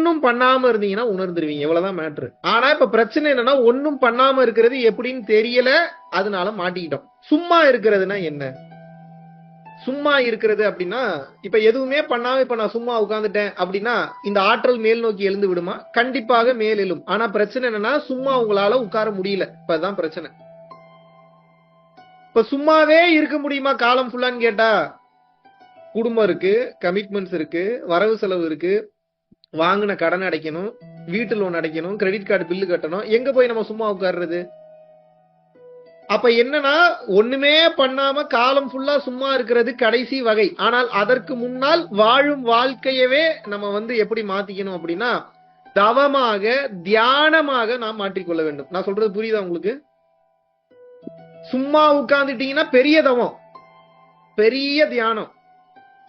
ஒன்னும் பண்ணாம இருந்தீங்கன்னா உணர்ந்துருவீங்க. இவ்வளவுதான் மேட்ரு. ஆனா இப்ப பிரச்சனை என்னன்னா ஒன்னும் பண்ணாம இருக்கிறது எப்படின்னு தெரியல, அதனால மாட்டிக்கிட்டோம். சும்மா இருக்கிறதுனா என்ன? சும்மா இருக்கிறது அப்படின்னா இப்ப எதுவுமே பண்ணாம இப்ப நான் சும்மா உட்கார்ந்துட்டேன் அப்படின்னா இந்த ஆற்றல் மேல் நோக்கி எழுந்து விடுமா? கண்டிப்பாக மேல் எழும். ஆனா பிரச்சனை என்னன்னா சும்மா உங்களால உட்கார முடியல. இப்பதான் பிரச்சனை. இப்ப சும்மாவே இருக்க முடியுமா காலம் ஃபுல்லான்னு கேட்டா, குடும்பம் இருக்கு, கமிட்மெண்ட்ஸ் இருக்கு, வரவு செலவு இருக்கு, வாங்கின கடன் அடைக்கணும், வீட்டு லோன் அடைக்கணும், கிரெடிட் கார்டு பில்லு கட்டணும். எங்க போய் நம்ம சும்மா உட்கார்றது? அப்ப என்னன்னா ஒண்ணுமே பண்ணாம காலம் ஃபுல்லா சும்மா இருக்கிறது கடைசி வகை. ஆனால் அதற்கு முன்னால் வாழும் வாழ்க்கையவே நம்ம எப்படி மாத்திக்கணும் அப்படின்னா தவமாக தியானமாக நாம் மாற்றிக்கொள்ள வேண்டும். நான் சொல்றது புரியுதா உங்களுக்கு? சும்மா உட்கார்ந்துட்டீங்கன்னா பெரிய தவம், பெரிய தியானம்.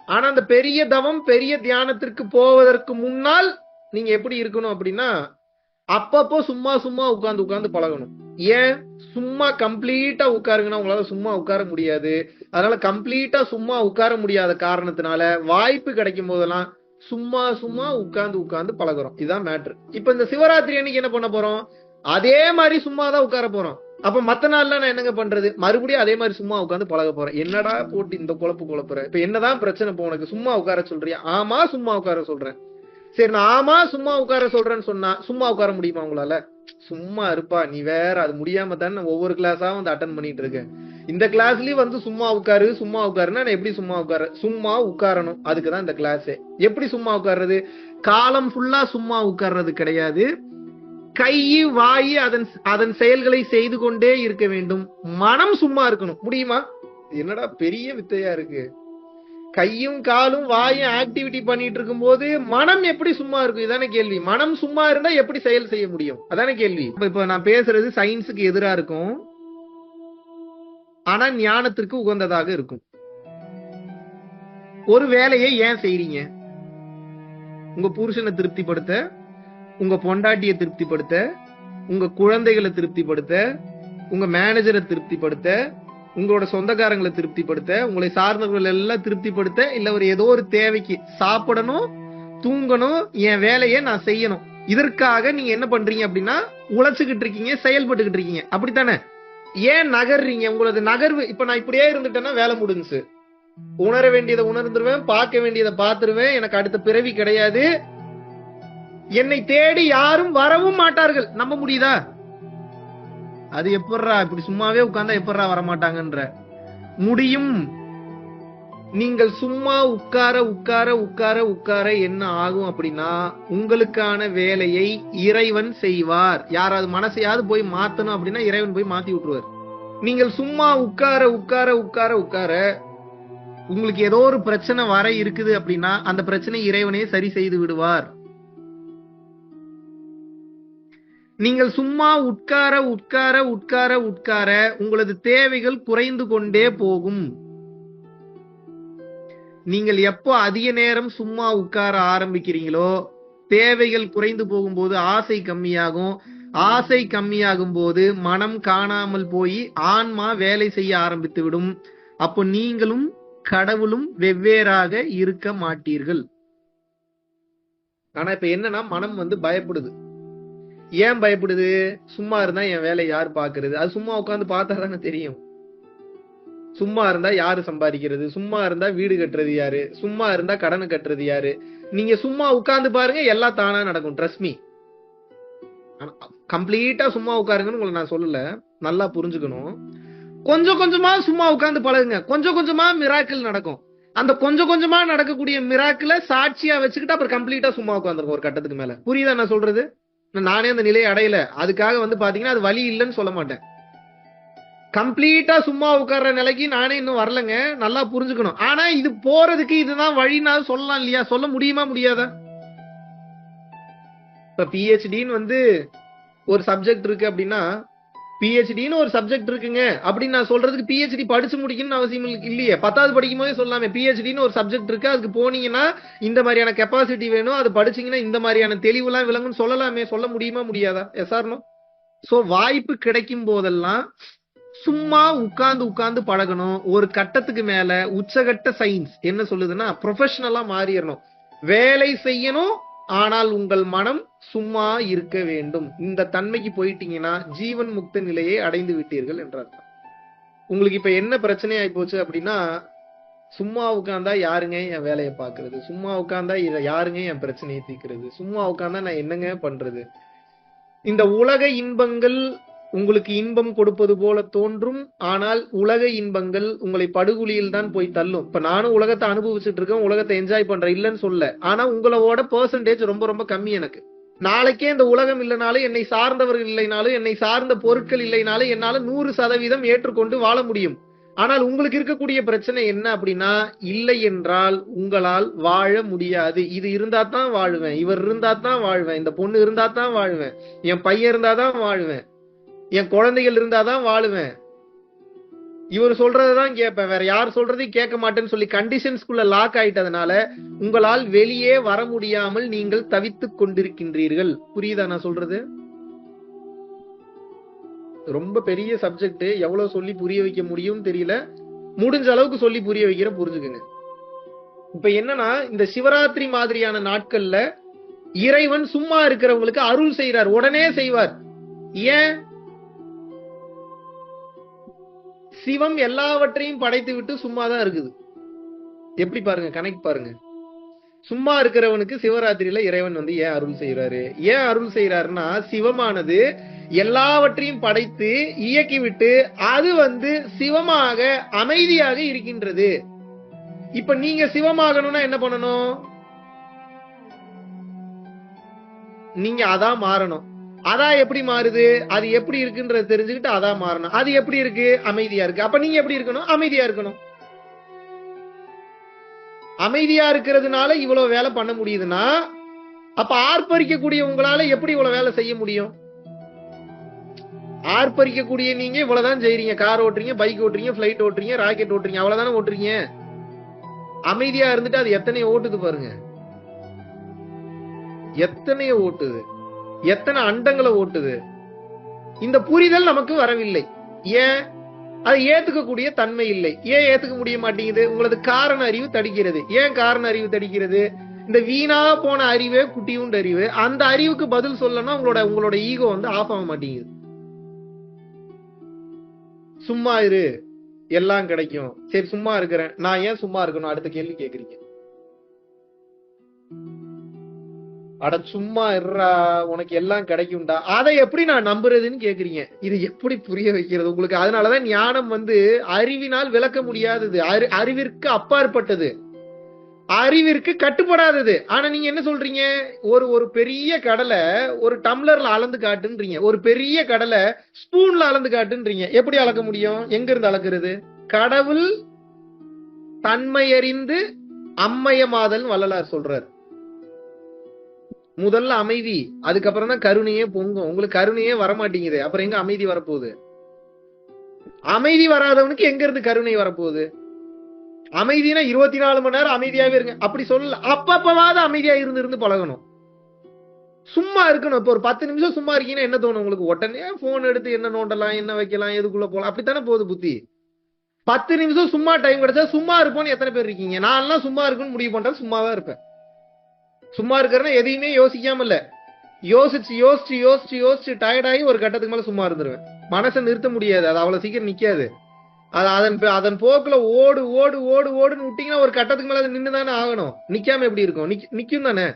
ஆனா அந்த பெரிய தவம் பெரிய தியானத்திற்கு போவதற்கு முன்னால் நீங்க எப்படி இருக்கணும் அப்படின்னா அப்பப்போ சும்மா சும்மா உட்கார்ந்து பழகணும். ஏன்? சும்மா கம்ப்ளீட்டா உட்காருங்கன்னா உங்களால சும்மா உட்கார முடியாது. அதனால கம்ப்ளீட்டா சும்மா உட்கார முடியாத காரணத்தினால வாய்ப்பு கிடைக்கும் போதெல்லாம் சும்மா சும்மா உட்கார்ந்து பழகுறோம். இதுதான் மேட்ரு. இப்ப இந்த சிவராத்திரி அன்னைக்கு என்ன பண்ண போறோம்? அதே மாதிரி சும்மா தான் உட்கார போறோம். அப்ப மத்த நாள்ல நான் என்னங்க பண்றது? மறுபடியும் அதே மாதிரி சும்மா உட்கார்ந்து பழக போறேன். என்னடா போட்டு இந்த குழப்புற? இப்ப என்னதான் பிரச்சனை போ உனக்கு? சும்மா உட்கார சொல்றியா? ஆமா சும்மா உட்கார சொல்றேன். சரி நான் ஆமா சும்மா உட்கார சொல்றேன்னு சொன்னா சும்மா உட்கார முடியுமா உங்களால? சும்மா இருப்பா நீ வேற. அது முடியாம தானே ஒவ்வொரு கிளாஸா அட்டன் பண்ணிட்டு இருக்கேன். இந்த கிளாஸ்லயும் சும்மா உட்காருன்னா நான் எப்படி சும்மா சும்மா உட்காரணும். அதுக்குதான் இந்த கிளாஸ். எப்படி சும்மா உட்கார்றது? காலம் ஃபுல்லா சும்மா உட்கார்றது கிடையாது. கை வாயி அதன் செயல்களை செய்து கொண்டே இருக்க வேண்டும். மனம் சும்மா இருக்கணும். முடியுமா? என்னடா பெரிய வித்தையா இருக்கு. கையும் காலும் வாயும் ஆக்டிவிட்டி பண்ணிட்டு இருக்கும் போது மனம் எப்படி சும்மா இருக்கும்? இதானே கேள்வி. மனம் சும்மா இருந்தா எப்படி செயல் செய்ய முடியும்? அதானே கேள்வி. இப்ப நான் பேசுறது சயின்ஸுக்கு எதிரா இருக்கும், ஆனா ஞானத்திற்கு உகந்ததாக இருக்கும். ஒரு வேலையை ஏன் செய்றீங்க? உங்க புருஷனை திருப்திப்படுத்த, உங்க பொண்டாட்டியை திருப்திப்படுத்த, உங்க குழந்தைகளை திருப்திப்படுத்த, உங்க மேனேஜரை திருப்திப்படுத்த, உங்களோட சொந்தக்காரங்களை திருப்திப்படுத்த, உங்களை சார்ந்தவர்கள் எல்லாம் திருப்திப்படுத்த, இல்ல ஏதோ ஒரு தேவைக்கு சாப்பிடணும், தூங்கணும், என் வேலையை நான் செய்யணும். இதற்காக நீங்க என்ன பண்றீங்க அப்படின்னா உழைச்சுக்கிட்டு இருக்கீங்க, செயல்பட்டுக்கிட்டு இருக்கீங்க. அப்படித்தானே? ஏன் நகர்றீங்க? உங்களது நகர்வு இப்ப நான் இப்படியே இருந்துட்டேன்னா வேலை முடிஞ்சு. உணர வேண்டியதை உணர்ந்துருவேன், பார்க்க வேண்டியதை பார்த்துருவேன். எனக்கு அடுத்த பிறவி கிடையாது. என்னை தேடி யாரும் வரவும் மாட்டார்கள். நம்ப முடியுதா? அது எப்படா இப்படி சும்மாவே உட்கார்ந்தா எப்படா வரமாட்டாங்கன்ற முடியும். நீங்கள் சும்மா உட்கார என்ன ஆகும் அப்படின்னா உங்களுக்கான வேலையை இறைவன் செய்வார். யாராவது மனசையாவது போய் மாத்தணும் அப்படின்னா இறைவன் போய் மாத்தி விட்டுருவார். நீங்கள் சும்மா உட்கார உங்களுக்கு ஏதோ ஒரு பிரச்சனை வர இருக்குது அப்படின்னா அந்த பிரச்சனை இறைவனே சரி செய்து விடுவார். நீங்கள் சும்மா உட்கார உங்களது தேவைகள் குறைந்து கொண்டே போகும். நீங்கள் எப்போ அதிக நேரம் சும்மா உட்கார ஆரம்பிக்கிறீங்களோ தேவைகள் குறைந்து போகும்போது ஆசை கம்மியாகும். ஆசை கம்மியாகும் போது மனம் காணாமல் போய் ஆன்மா வேலை செய்ய ஆரம்பித்து விடும். அப்போ நீங்களும் கடவுளும் வெவ்வேறாக இருக்க மாட்டீர்கள். ஆனா இப்ப என்னன்னா மனம் பயப்படுது. ஏன் பயப்படுது? சும்மா இருந்தா என் வேலை யார் பாக்குறது? அது சும்மா உட்கார்ந்து பார்த்தா தானே தெரியும். சும்மா இருந்தா யாரு சம்பாதிக்கிறது? சும்மா இருந்தா வீடு கட்டுறது யாரு? சும்மா இருந்தா கடன் கட்டுறது யாரு? நீங்க சும்மா உட்கார்ந்து பாருங்க, எல்லாம் தானா நடக்கும். Trust me. கம்ப்ளீட்டா சும்மா உட்காருங்கன்னு உங்களை நான் சொல்லல, நல்லா புரிஞ்சுக்கணும். கொஞ்சம் கொஞ்சமா சும்மா உட்கார்ந்து பழகுங்க. கொஞ்சம் கொஞ்சமா மிராக்கிள் நடக்கும். அந்த கொஞ்சம் கொஞ்சமா நடக்கக்கூடிய மிராக்கிள சாட்சியா வச்சுக்கிட்டு அப்புறம் கம்ப்ளீட்டா சும்மா உட்காந்துருக்கும் ஒரு கட்டத்துக்கு மேல. புரியுதா நான் சொல்றது? நானே அந்த நிலையை அடையல, அதுக்காக பாத்தீங்கன்னா அது வழி இல்லைன்னு சொல்ல மாட்டேன். கம்ப்ளீட்டா சும்மா உட்கார்ற நிலைக்கு நானே இன்னும் வரலங்க. நல்லா புரிஞ்சுக்கணும். ஆனா இது போறதுக்கு இதுதான் வழினாலும் சொல்லலாம் இல்லையா? சொல்ல முடியுமா முடியாதா? இப்ப பிஹெச்டின்னு ஒரு சப்ஜெக்ட் இருக்கு அப்படின்னா பிஹெச்டின்னு ஒரு சப்ஜெக்ட் இருக்குங்க அப்படின்னு நான் சொல்றதுக்கு பிஹெச்டி படிச்சு முடிக்கணும்னு அவசியம் இல்லையே. 10வது படிக்கும் போதே சொல்லாமே பிஹெச்டின்னு ஒரு சப்ஜெக்ட் இருக்கு, அதுக்கு போனீங்கன்னா இந்த மாதிரியான கெப்பாசிட்டி வேணும், அது படிச்சீங்கன்னா இந்த மாதிரியான தெளிவுலாம் விளங்குன்னு சொல்லலாமே. சொல்ல முடியுமா முடியாதா? S or no? சோ வாய்ப்பு கிடைக்கும் போதெல்லாம் சும்மா உட்கார்ந்து பழகணும். ஒரு கட்டத்துக்கு மேல உச்சகட்ட சயின்ஸ் என்ன சொல்லுதுன்னா ப்ரொஃபஷனலா மாறிடணும். வேலை செய்யணும், ஆனால் உங்கள் மனம் சும்மா இருக்க வேண்டும். இந்த தன்மைக்கு போயிட்டீங்கன்னா ஜீவன் முக்த நிலையை அடைந்து விட்டீர்கள் என்றார். உங்களுக்கு இப்ப என்ன பிரச்சனை ஆகி போச்சு அப்படின்னா, சும்மா உட்கார்ந்தா யாருங்க என் வேலையை பாக்குறது, சும்மா உட்கார்ந்தா யாருங்க என் பிரச்சனையை தீர்க்கிறது, சும்மா உட்கார்ந்தா நான் என்னங்க பண்றது. இந்த உலக இன்பங்கள் உங்களுக்கு இன்பம் கொடுப்பது போல தோன்றும், ஆனால் உலக இன்பங்கள் உங்களை படுகுழியில் தான் போய் தள்ளும். இப்ப நானும் உலகத்தை அனுபவிச்சுட்டு இருக்கேன், உலகத்தை என்ஜாய் பண்றேன், இல்லைன்னு சொல்ல. ஆனா உங்களோட பெர்சன்டேஜ் ரொம்ப ரொம்ப கம்மி எனக்கு. நாளைக்கே இந்த உலகம் இல்லைனாலும், என்னை சார்ந்தவர்கள் இல்லைனாலும், என்னை சார்ந்த பொருட்கள் இல்லைனாலும் என்னால 100% ஏற்றுக்கொண்டு வாழ முடியும். ஆனால் உங்களுக்கு இருக்கக்கூடிய பிரச்சனை என்ன அப்படின்னா, இல்லை என்றால் உங்களால் வாழ முடியாது. இது இருந்தா தான் வாழ்வேன், இவர் இருந்தா தான் வாழ்வேன், இந்த பொண்ணு இருந்தா தான் வாழ்வேன், என் பையன் இருந்தா தான் வாழ்வேன், என் குழந்தைகள் இருந்தாதான் வாழுவேன், இவர் சொல்றதான் கேட்பேன், வேற யார் சொல்றதையும் கேட்க மாட்டேன்னு சொல்லி கண்டிஷன்ஸ்குள்ள லாக் ஆயிட்டதுனால உங்களால் வெளியே வர முடியாமல் நீங்கள் தவித்துக் கொண்டிருக்கின்றீர்கள். புரியுதா நான் சொல்றது? ரொம்ப பெரிய சப்ஜெக்ட், எவ்வளவு சொல்லி புரிய வைக்க முடியும் தெரியல. முடிஞ்ச அளவுக்கு சொல்லி புரிய வைக்கிற, புரிஞ்சுக்குங்க. இப்ப என்னன்னா, இந்த சிவராத்திரி மாதிரியான நாட்கள்ல இறைவன் சும்மா இருக்கிறவங்களுக்கு அருள் செய்யறார், உடனே செய்வார். ஏன்? சிவம் எல்லாவற்றையும் படைத்து விட்டு சும்மா தான் இருக்குது. எப்படி பாருங்க, கனெக்ட் பாருங்க. சும்மா இருக்கிறவனுக்கு சிவராத்திரியில இறைவன் வந்து ஏன் அருள் செய்யறாரு? ஏன் அருள் செய்யறாருன்னா, சிவமானது எல்லாவற்றையும் படைத்து இயக்கிவிட்டு அது வந்து சிவமாக அமைதியாக இருக்கின்றது. இப்ப நீங்க சிவமாகணும்னா என்ன பண்ணணும்? நீங்க அதான் மாறணும். அதான் எப்படி மாறுது? அது எப்படி இருக்குன்றது தெரிஞ்சுக்கிட்டு அதான் மாறணும். அது எப்படி இருக்கு? அமைதியா இருக்கு. அப்ப நீங்க எப்படி இருக்கணும்? அமைதியா இருக்கணும். அமைதியா இருக்கிறதுனால இவ்வளவு வேலை பண்ண முடியுதுன்னா, அப்ப ஆர்ப்பரிக்கக்கூடிய உங்களால எப்படி இவ்வளவு வேலை செய்ய முடியும்? ஆர்ப்பரிக்கக்கூடிய நீங்க இவ்வளவுதான் செய்றீங்க. கார் ஓட்டுறீங்க, பைக் ஓட்டுறீங்க, பிளைட் ஓட்டுறீங்க, ராக்கெட் ஓட்டுறீங்க, அவ்வளவுதானே ஓட்டுறீங்க. அமைதியா இருந்துட்டு அது எத்தனையோ ஓட்டுது பாருங்க, எத்தனையோ ஓட்டுது, எத்தனை அண்டங்களை ஓட்டுது. இந்த புரிதல் நமக்கு வரவில்லை. ஏன்? அதை ஏத்துக்கக்கூடிய தன்மை இல்லை. ஏன் ஏத்துக்க முடிய மாட்டேங்குது? உங்களது காரண அறிவு தடிக்கிறது. ஏன் காரண அறிவு தடிக்கிறது? இந்த வீணா போன அறிவே குட்டியுண்டு அறிவு. அந்த அறிவுக்கு பதில் சொல்லணும், உங்களோட ஈகோ வந்து ஆஃப் ஆக மாட்டேங்குது. சும்மா இரு, எல்லாம் கிடைக்கும். சரி சும்மா இருக்கிறேன், நான் ஏன் சும்மா இருக்கணும்? அடுத்த கேள்வி கேக்குறீங்க. அட சும்மா இருறா, உனக்கு எல்லாம் கிடைக்கும்டா, அதை எப்படி நான் நம்புறதுன்னு கேக்குறீங்க. இது எப்படி புரிய வைக்கிறது உங்களுக்கு? அதனாலதான் ஞானம் வந்து அறிவினால் விளக்க முடியாதது, அறிவிற்கு அப்பாற்பட்டது, அறிவிற்கு கட்டுப்படாதது. ஆனா நீங்க என்ன சொல்றீங்க? ஒரு பெரிய கடலை ஒரு டம்ளர்ல அளந்து காட்டுன்றீங்க, ஒரு பெரிய கடலை ஸ்பூன்ல அளந்து காட்டுன்றீங்க. எப்படி அளக்க முடியும்? எங்க இருந்து அளக்குறது? கடவுள் தன்மையறிந்து அம்மையமாதல் வள்ளலார் சொல்றார். முதல்ல அமைதி, அதுக்கப்புறம் தான் கருணையே பொங்கும். உங்களுக்கு கருணையே வரமாட்டேங்குது, அப்புறம் எங்க அமைதி வரப்போகுது? அமைதி வராதவனுக்கு எங்க இருந்து கருணை வரப்போகுது? அமைதினா 24 மணி நேரம் அமைதியாவே இருங்க அப்படி சொல்லல. அப்பப்பவாத அமைதியா இருந்து பழகணும். சும்மா இருக்கணும். இப்ப ஒரு 10 நிமிஷம் சும்மா இருக்கீங்கன்னா என்ன தோணும் உங்களுக்கு? உடனே போன் எடுத்து என்ன நோண்டலாம், என்ன வைக்கலாம், எதுக்குள்ள போலாம், அப்படித்தானே போகுது புத்தி. 10 நிமிஷம் சும்மா டைம் கிடைச்சா சும்மா இருப்போம்னு எத்தனை பேர் இருக்கீங்க? நான் எல்லாம் சும்மா இருக்குன்னு முடிவு பண்றேன், சும்மாதான் இருப்பேன். சும்மா இருக்கிறேன்னா எதையுமே யோசிக்காம இல்ல, யோசிச்சு யோசிச்சு யோசிச்சு யோசிச்சு டயர்டாகி ஒரு கட்டத்துக்கு மேல சும்மா இருந்துருவேன். மனசை நிறுத்த முடியாது, அது அவ்வளவு சீக்கிரம் நிக்காது. அது அதன் போக்குல ஓடு ஓடு ஓடு ஓடுன்னு விட்டீங்கன்னா ஒரு கட்டத்துக்கு மேல அது நின்னுதானே ஆகணும். நிக்காம எப்படி இருக்கும்? நிக்கும் தானே.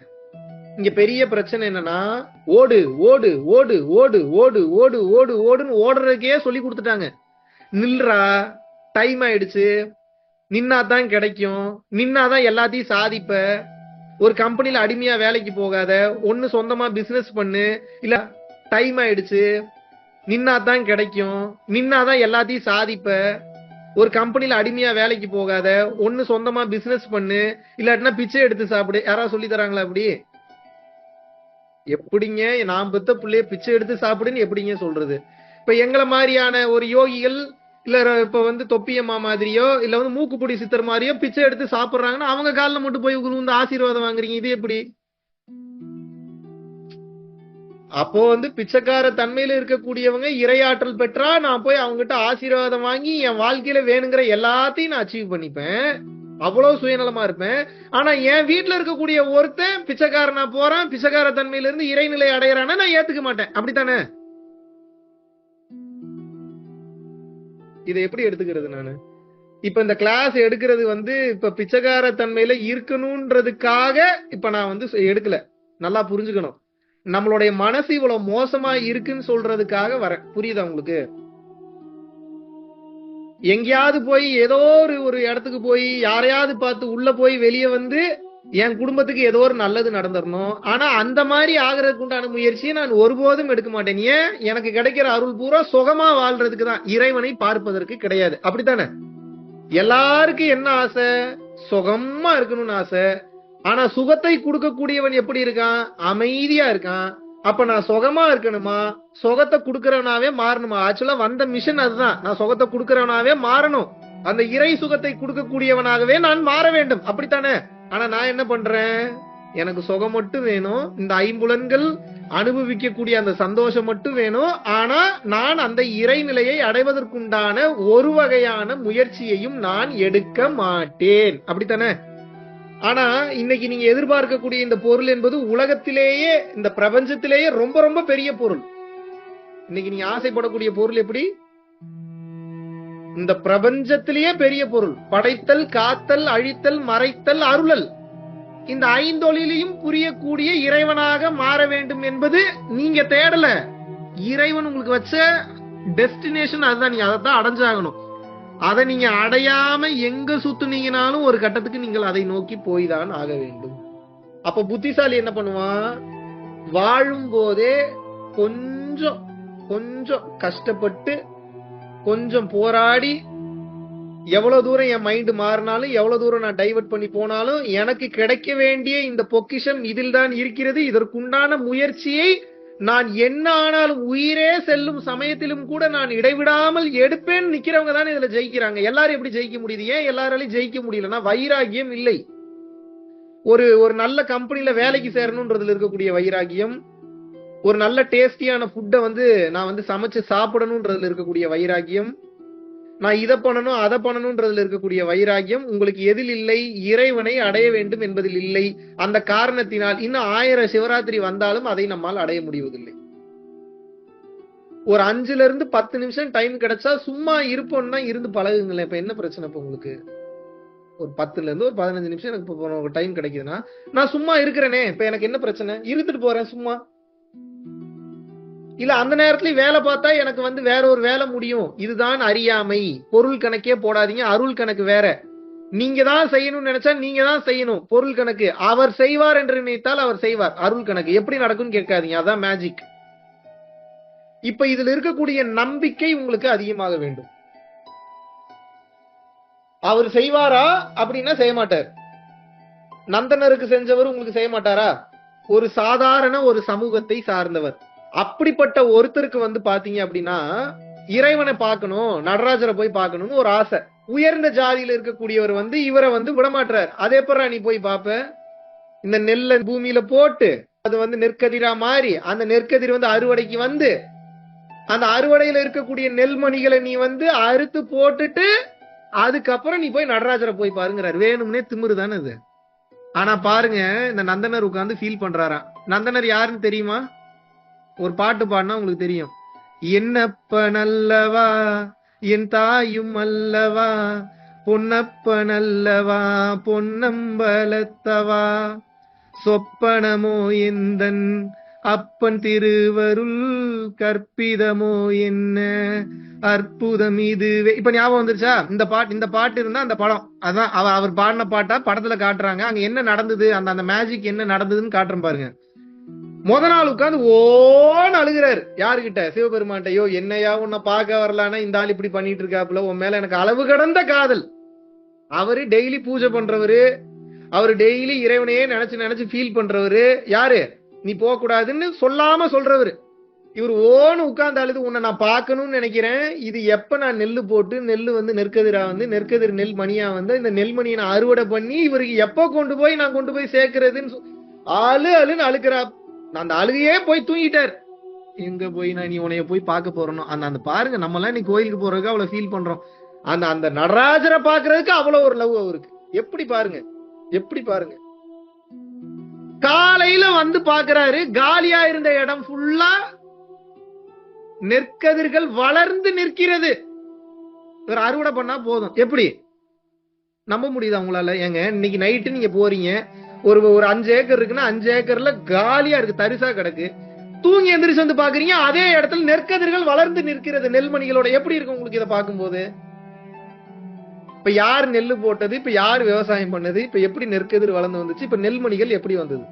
இங்க பெரிய பிரச்சனை என்னன்னா, ஓடு ஓடு ஓடு ஓடு ஓடு ஓடு ஓடு ஓடுன்னு ஓடுறதுக்கே சொல்லி கொடுத்துட்டாங்க. நில்றா, டைம் ஆயிடுச்சு, நின்னாதான் கிடைக்கும், நின்னாதான் எல்லாத்தையும் சாதிப்ப, ஒரு கம்பெனில அடிமையா வேலைக்கு போகாத, ஒண்ணு சொந்தமா பிசினஸ் பண்ணு, இல்ல டைம் ஆயிடுச்சு, நின்னாதான் கிடைக்கும், நின்னாதான் எல்லாத்தையும் சாதிப்ப, ஒரு கம்பெனில அடிமையா வேலைக்கு போகாத, ஒண்ணு சொந்தமா பிசினஸ் பண்ணு, இல்லாட்டினா பிச்சை எடுத்து சாப்பிடு. யாராவது சொல்லி தராங்களா? அப்படி எப்படிங்க நான் பெத்த பிள்ளைய பிச்சை எடுத்து சாப்பிடுன்னு எப்படிங்க சொல்றது? இப்ப எங்களை மாதிரியான ஒரு யோகிகள், இல்ல இப்ப வந்து தொப்பியம்மா மாதிரியோ, இல்ல வந்து மூக்குப்பொடி சித்தர் மாதிரியோ பிச்சை எடுத்து சாப்பிடுறாங்கன்னா அவங்க காலில் மட்டும் போய் வந்து ஆசீர்வாதம் வாங்குறீங்க. இது எப்படி? அப்போ வந்து பிச்சைக்கார தன்மையில இருக்கக்கூடியவங்க இறையாற்றல் பெற்றா நான் போய் அவங்ககிட்ட ஆசீர்வாதம் வாங்கி என் வாழ்க்கையில வேணுங்கிற எல்லாத்தையும் நான் அச்சீவ் பண்ணிப்பேன். அவ்வளவு சுயநலமா இருப்பேன். ஆனா என் வீட்டுல இருக்கக்கூடிய ஒருத்தன் பிச்சைக்காரனா போறான், பிச்சைக்கார தன்மையில இருந்து இறைநிலை அடையறானா, நான் ஏத்துக்க மாட்டேன். அப்படித்தானே? இதை எப்படி எடுத்துக்கிறது நானு? இப்ப இந்த கிளாஸ் எடுக்கிறது இப்ப பிச்சைக்கார தன்மையில இருக்கணும்ன்றதுக்காக இப்ப நான் எடுக்கல. நல்லா புரிஞ்சுக்கணும். நம்மளுடைய மனசு இவ்வளவு மோசமா இருக்குன்னு சொல்றதுக்காக வரேன். புரியுதா உங்களுக்கு? எங்கேயாவது போய் ஏதோ ஒரு இடத்துக்கு போய் யாரையாவது பார்த்து உள்ள போய் வெளியே என் குடும்பத்துக்கு ஏதோ ஒரு நல்லது நடந்துடணும். ஆனா அந்த மாதிரி ஆகிறதுக்கு உண்டான முயற்சியை நான் ஒருபோதும் எடுக்க மாட்டேன். ஏன்? எனக்கு கிடைக்கிற அருள் பூரா சுகமா வாழ்றதுக்கு தான், இறைவனை பார்ப்பதற்கு கிடையாது. அப்படித்தானே? எல்லாருக்கும் என்ன ஆசை? சுகமா இருக்கணும்னு ஆசை. ஆனா சுகத்தை கொடுக்கக்கூடியவன் எப்படி இருக்கான்? அமைதியா இருக்கான். அப்ப நான் சுகமா இருக்கணுமா, சுகத்தை கொடுக்கறவனாவே மாறணுமா? ஆக்சுவலா வந்த மிஷன் அதுதான். நான் சுகத்தை கொடுக்கறவனாவே மாறணும். அந்த இறை சுகத்தை கொடுக்கக்கூடியவனாகவே நான் மாற வேண்டும். அப்படித்தானே? ஆனா நான் என்ன பண்றேன்? எனக்கு சுகம் மட்டும் வேணும், இந்த ஐம்புலன்கள் அனுபவிக்கக்கூடிய அந்த சந்தோஷம் மட்டும் வேணும். ஆனா நான் அந்த இறைநிலையை அடைவதற்குண்டான ஒரு வகையான முயற்சியையும் நான் எடுக்க மாட்டேன். அப்படித்தானே? ஆனா இன்னைக்கு நீங்க எதிர்பார்க்கக்கூடிய இந்த பொருள் என்பது உலகத்திலேயே, இந்த பிரபஞ்சத்திலேயே ரொம்ப ரொம்ப பெரிய பொருள். இன்னைக்கு நீங்க ஆசைப்படக்கூடிய பொருள் எப்படி? இந்த பிரபஞ்சத்திலேயே பெரிய பொருள். படைத்தல், காத்தல், அழித்தல், மறைத்தல், அருளல். இந்த ஐந்தொழிலையும் புரியக்கூடிய இறைவனாக மாற வேண்டும் என்பது நீங்க தேடல. இறைவன் உங்களுக்கு வச்ச டெஸ்டினேஷன் அதுதான். நீங்க அதைத்தான் அடைஞ்சாகணும். அதை நீங்க அடையாம எங்க சுத்துனீங்கனாலும் ஒரு கட்டத்துக்கு நீங்கள் அதை நோக்கி போய்தான் ஆக வேண்டும். அப்ப புத்திசாலி என்ன பண்ணுவான்? வாழும் போதே கொஞ்சம் கொஞ்சம் கஷ்டப்பட்டு, கொஞ்சம் போராடி, எவ்வளவு தூரம் என் மைண்ட் மாறினாலும், எவ்வளவு தூரம் நான் டைவர்ட் பண்ணி போனாலும், எனக்கு கிடைக்க வேண்டிய இந்த பொக்கிஷம் இதில் தான் இருக்கிறது, இதற்குண்டான முயற்சியை நான் என்ன ஆனாலும் உயிரே செல்லும் சமயத்திலும் கூட நான் இடைவிடாமல் எடுப்பேன். நிக்கிறவங்க தான் இதுல ஜெயிக்கிறாங்க. எல்லாரும் எப்படி ஜெயிக்க முடியுது? ஏன் எல்லாராலையும் ஜெயிக்க முடியலன்னா வைராகியம் இல்லை. ஒரு நல்ல கம்பெனில வேலைக்கு சேரணும்ன்றதுல இருக்கக்கூடிய வைராகியம், ஒரு நல்ல டேஸ்டியான ஃபுட்டை நான் சமைச்சு சாப்பிடணும்ன்றதுல இருக்கக்கூடிய வைராகியம், நான் இதை பண்ணணும் அதை பண்ணணும்ன்றதுல இருக்கக்கூடிய வைராகியம் உங்களுக்கு எதில் இல்லை? இறைவனை அடைய வேண்டும் என்பதில் இல்லை. அந்த காரணத்தினால் இன்னும் 1000 சிவராத்திரி வந்தாலும் அதை நம்மால் அடைய முடிவதில்லை. ஒரு 5ல இருந்து 10 நிமிஷம் டைம் கிடைச்சா சும்மா இருப்போம்னா இருந்து பழகுங்களேன். இப்ப என்ன பிரச்சனை? இப்ப உங்களுக்கு ஒரு 10ல இருந்து ஒரு 15 நிமிஷம் எனக்கு டைம் கிடைக்குதுன்னா நான் சும்மா இருக்கிறேனே, இப்ப எனக்கு என்ன பிரச்சனை? இருந்துட்டு போறேன் சும்மா. இல்ல அந்த நேரத்துல வேலை பார்த்தா எனக்கு வேற ஒரு வேலை முடியும். இதுதான் அறியாமை. பொருள் கணக்கே போடாதீங்க. அருள் கணக்கு வேற. நீங்க தான் செய்யணும்னு நினைச்சா நீங்க தான் செய்யணும். பொருள் கணக்கு அவர் செய்வார் என்று நினைத்தால் அவர் செய்வார். அருள் கணக்கு எப்படி நடக்கும்னு கேட்காதீங்க. அதான் மேஜிக். இப்ப இதுல இருக்கக்கூடிய நம்பிக்கை உங்களுக்கு அதிகமாக வேண்டும். அவர் செய்வாரா அப்படின்னா செய்ய மாட்டார். நந்தனருக்கு செஞ்சவர் உங்களுக்கு செய்ய மாட்டாரா? ஒரு சாதாரண ஒரு சமூகத்தை சார்ந்தவர். அப்படிப்பட்ட ஒருத்தருக்கு பாத்தீங்க அப்படின்னா இறைவனை பார்க்கணும், நடராஜரை போய் பார்க்கணும்னு ஒரு ஆசை. உயர்ந்த ஜாதியில இருக்கக்கூடியவர் இவரை விடமாட்டார். அதே போல நீ போய் பாப்ப, இந்த நெல்லை பூமியில போட்டு அது நெற்கதிரா மாறி, அந்த நெற்கதிர் அறுவடைக்கு அந்த அறுவடையில இருக்கக்கூடிய நெல்மணிகளை நீ அறுத்து போட்டுட்டு அதுக்கப்புறம் நீ போய் நடராஜரை போய் பாருங்கிறார். வேணும்னே திமிரு தானே இது. ஆனா பாருங்க, இந்த நந்தனர் உட்கார்ந்து ஃபீல் பண்றாராம். நந்தனர் யாருன்னு தெரியுமா? ஒரு பாட்டு பாடினா உங்களுக்கு தெரியும். என்னப்பன் அல்லவா என் தாயும் அல்லவா, பொன்னப்பன் அல்லவா பொன்னம்பலத்தவா, சொப்பனமோ எந்தன் அப்பன் திருவருள் கற்பிதமோ என்ன அற்புதம் இதுவே. இப்ப ஞாபகம் வந்துருச்சா? இந்த பாட்டு இருந்தா அந்த படம் அதான் அவர் பாடின பாட்டா படத்துல காட்டுறாங்க. அங்க என்ன நடந்தது, அந்த மேஜிக் என்ன நடந்ததுன்னு காட்டுறேன் பாருங்க. முத நாள் உட்கார்ந்து ஓன்னு அழுகிறாரு. யாருகிட்ட? சிவபெருமான்ட்ட. ஐயோ என்னையா உன்னை பார்க்க வரலான்னா இந்த ஆள் இப்படி பண்ணிட்டு இருக்காப்புல, உன் மேல எனக்கு அளவு கடந்த காதல். அவரு டெய்லி பூஜை பண்றவரு, அவரு டெய்லி இறைவனையே நினைச்சு நினைச்சு ஃபீல் பண்றவரு. யாரு? நீ போக கூடாதுன்னு சொல்லாம சொல்றவரு. இவர் ஓன்னு உட்கார்ந்து அழுது, உன்னை நான் பார்க்கணும்னு நினைக்கிறேன். இது எப்ப நான் நெல்லு போட்டு நெல்லு நெற்கதிரா நெற்கதிர் நெல் மணியா இந்த நெல்மணியை நான் அறுவடை பண்ணி இவருக்கு எப்ப நான் கொண்டு போய் சேர்க்கிறதுன்னு அழுன்னு அழுக்கிறா. அந்த அழுகையே போய் தூங்கிட்டார். எங்க போய் நான் நீ உனைய போய் பார்க்க போறோம். அந்த பாருங்க, நம்ம எல்லாம் நீ கோயிலுக்கு போறதுக்கு அவ்வளவு ஃபீல் பண்றோம். அந்த நடராஜரை பாக்குறதுக்கு அவ்வளவு ஒரு லவ் அவருக்கு. எப்படி பாருங்க, எப்படி பாருங்க. காலையில வந்து பாக்குறாரு, காலியா இருந்த இடம் ஃபுல்லா நெற்கதிர்கள் வளர்ந்து நிற்கிறது. ஒரு அறுவடை பண்ணா போதும். எப்படி நம்ப முடியுதா உங்களால? ஏங்க இன்னைக்கு நைட்டு நீங்க போறீங்க, ஒரு 5 ஏக்கர் இருக்குன்னா 5 ஏக்கர்ல காலியா இருக்கு, தரிசா கிடக்கு. தூங்கி எந்திரிச்சு வந்து பாக்குறீங்க, அதே இடத்துல நெற்கதிர்கள் வளர்ந்து நிற்கிறது நெல்மணிகளோட. எப்படி இருக்கு உங்களுக்கு இதை பார்க்கும்போது? இப்ப யார் நெல்லு போட்டது, இப்ப யார் விவசாயம் பண்ணது, இப்ப எப்படி நெற்கதிர் வளர்ந்து வந்துச்சு, இப்ப நெல்மணிகள் எப்படி வந்தது,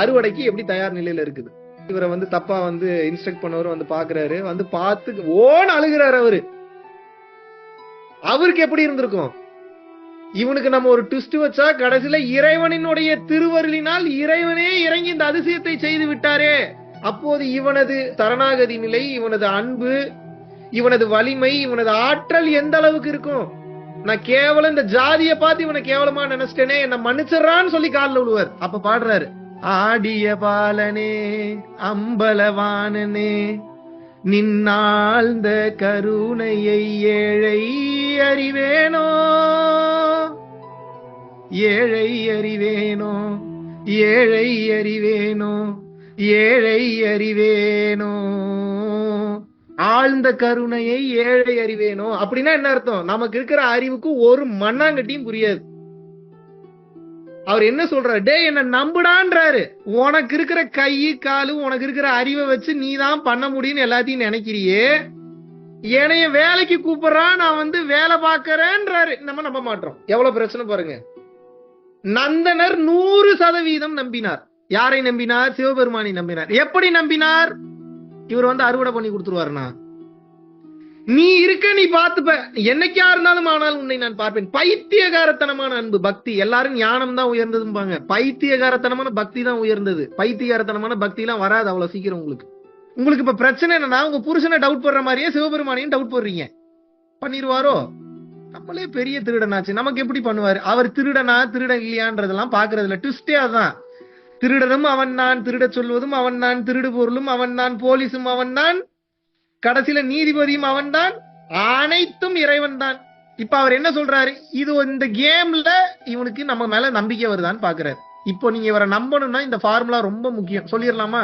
அறுவடைக்கு எப்படி தயார் நிலையில இருக்குது. இவரை வந்து தப்பா வந்து இன்ஸ்ட்ரக்ட் பண்ணவர் வந்து பாக்குறாரு, வந்து பார்த்து ஓன்னு அழுகிறாரு. அவருக்கு எப்படி இருந்திருக்கும்? இவனுக்கு நம்ம ஒரு ட்விஸ்ட் வச்சா கடைசியில இறைவனினுடைய திருவருளினால் இறைவனே இறங்கி இந்த அதிசயத்தை செய்து விட்டாரே. அப்போது இவனது சரணாகதி நிலை, இவனது அன்பு, இவனது வலிமை, இவனது ஆற்றல் எந்த அளவுக்கு இருக்கும்? நான் கேவலம் இந்த ஜாதியை பார்த்து இவனை கேவலமா நினைச்சிட்டேனே, என்ன மன்னிச்சிடறான்னு சொல்லி காலில் விழுவார். அப்ப பாடுறாரு, ஆடிய பாலனே அம்பலவானனே நின்னாழ்ந்த கருணையை ஏழை அறிவேனோ, ஏழை அறிவேனோ, ஏழை அறிவேனோ, ஏழை அறிவேனோ, ஆழ்ந்த கருணையை ஏழை அறிவேனோ. அப்படின்னா என்ன அர்த்தம்? நமக்கு இருக்கிற அறிவுக்கு ஒரு மண்ணாங்கட்டியும் புரியாது. அவர் என்ன சொல்றாரு? டே என்ன நம்புடான்றாரு. உனக்கு இருக்கிற கை காலு, உனக்கு இருக்கிற அறிவை வச்சு நீ தான் பண்ண முடியும்னு எல்லாத்தையும் நினைக்கிறியே, என்னைய வேலைக்கு கூப்பிடுறான், நான் வந்து வேலை பார்க்கறேன்றாரு. நம்ம நம்ப மாட்டோம். எவ்வளவு பிரச்சனை பாருங்க. நந்தனர் 100% நம்பினார். யாரை நம்பினார்? சிவபெருமானை நம்பினார். எப்படி நம்பினார்? இவர் வந்து அறுவடை பண்ணி கொடுத்துருவாருனா, நீ இருக்க, நீ பார்த்துப்ப, என்னைக்கா இருந்தாலும் ஆனால் உன்னை நான் பார்ப்பேன். பைத்தியகாரத்தனமான அன்பு. பக்தி எல்லாரும் ஞானம் தான் உயர்ந்ததும்பாங்க, பைத்தியகாரத்தனமான பக்தி தான் உயர்ந்தது. பைத்தியகாரத்தனமான பக்தி எல்லாம் வராது அவ்வளவு சீக்கிரம். உங்களுக்கு இப்ப பிரச்சனை என்னன்னா, உங்க புருஷனை டவுட் பண்ற மாதிரியே சிவபெருமானையும் டவுட் போடுறீங்க. பண்ணிருவாரோ? நம்மளே பெரிய திருடனாச்சு, நமக்கு எப்படி பண்ணுவாரு? அவர் திருடனா திருடன் இல்லையான்றதெல்லாம் பாக்குறதுல ட்விஸ்டே அதான். திருடனும் அவன் நான், திருட சொல்வதும் அவன் நான், திருடு பொருளும் அவன் நான், போலீஸும் அவன் நான், கடைசியில நீதிபதியும் அவன் தான், அனைத்தும் இறைவன் தான். இப்ப அவர் என்ன சொல்றாரு? இது இந்த கேம்ல இவனுக்கு நம்ம மேல நம்பிக்கை வருதான்னு பாக்குறாரு. இப்போ நீங்க இவரை நம்பணும்னா இந்த ஃபார்முலா ரொம்ப முக்கியம். சொல்லிடலாமா?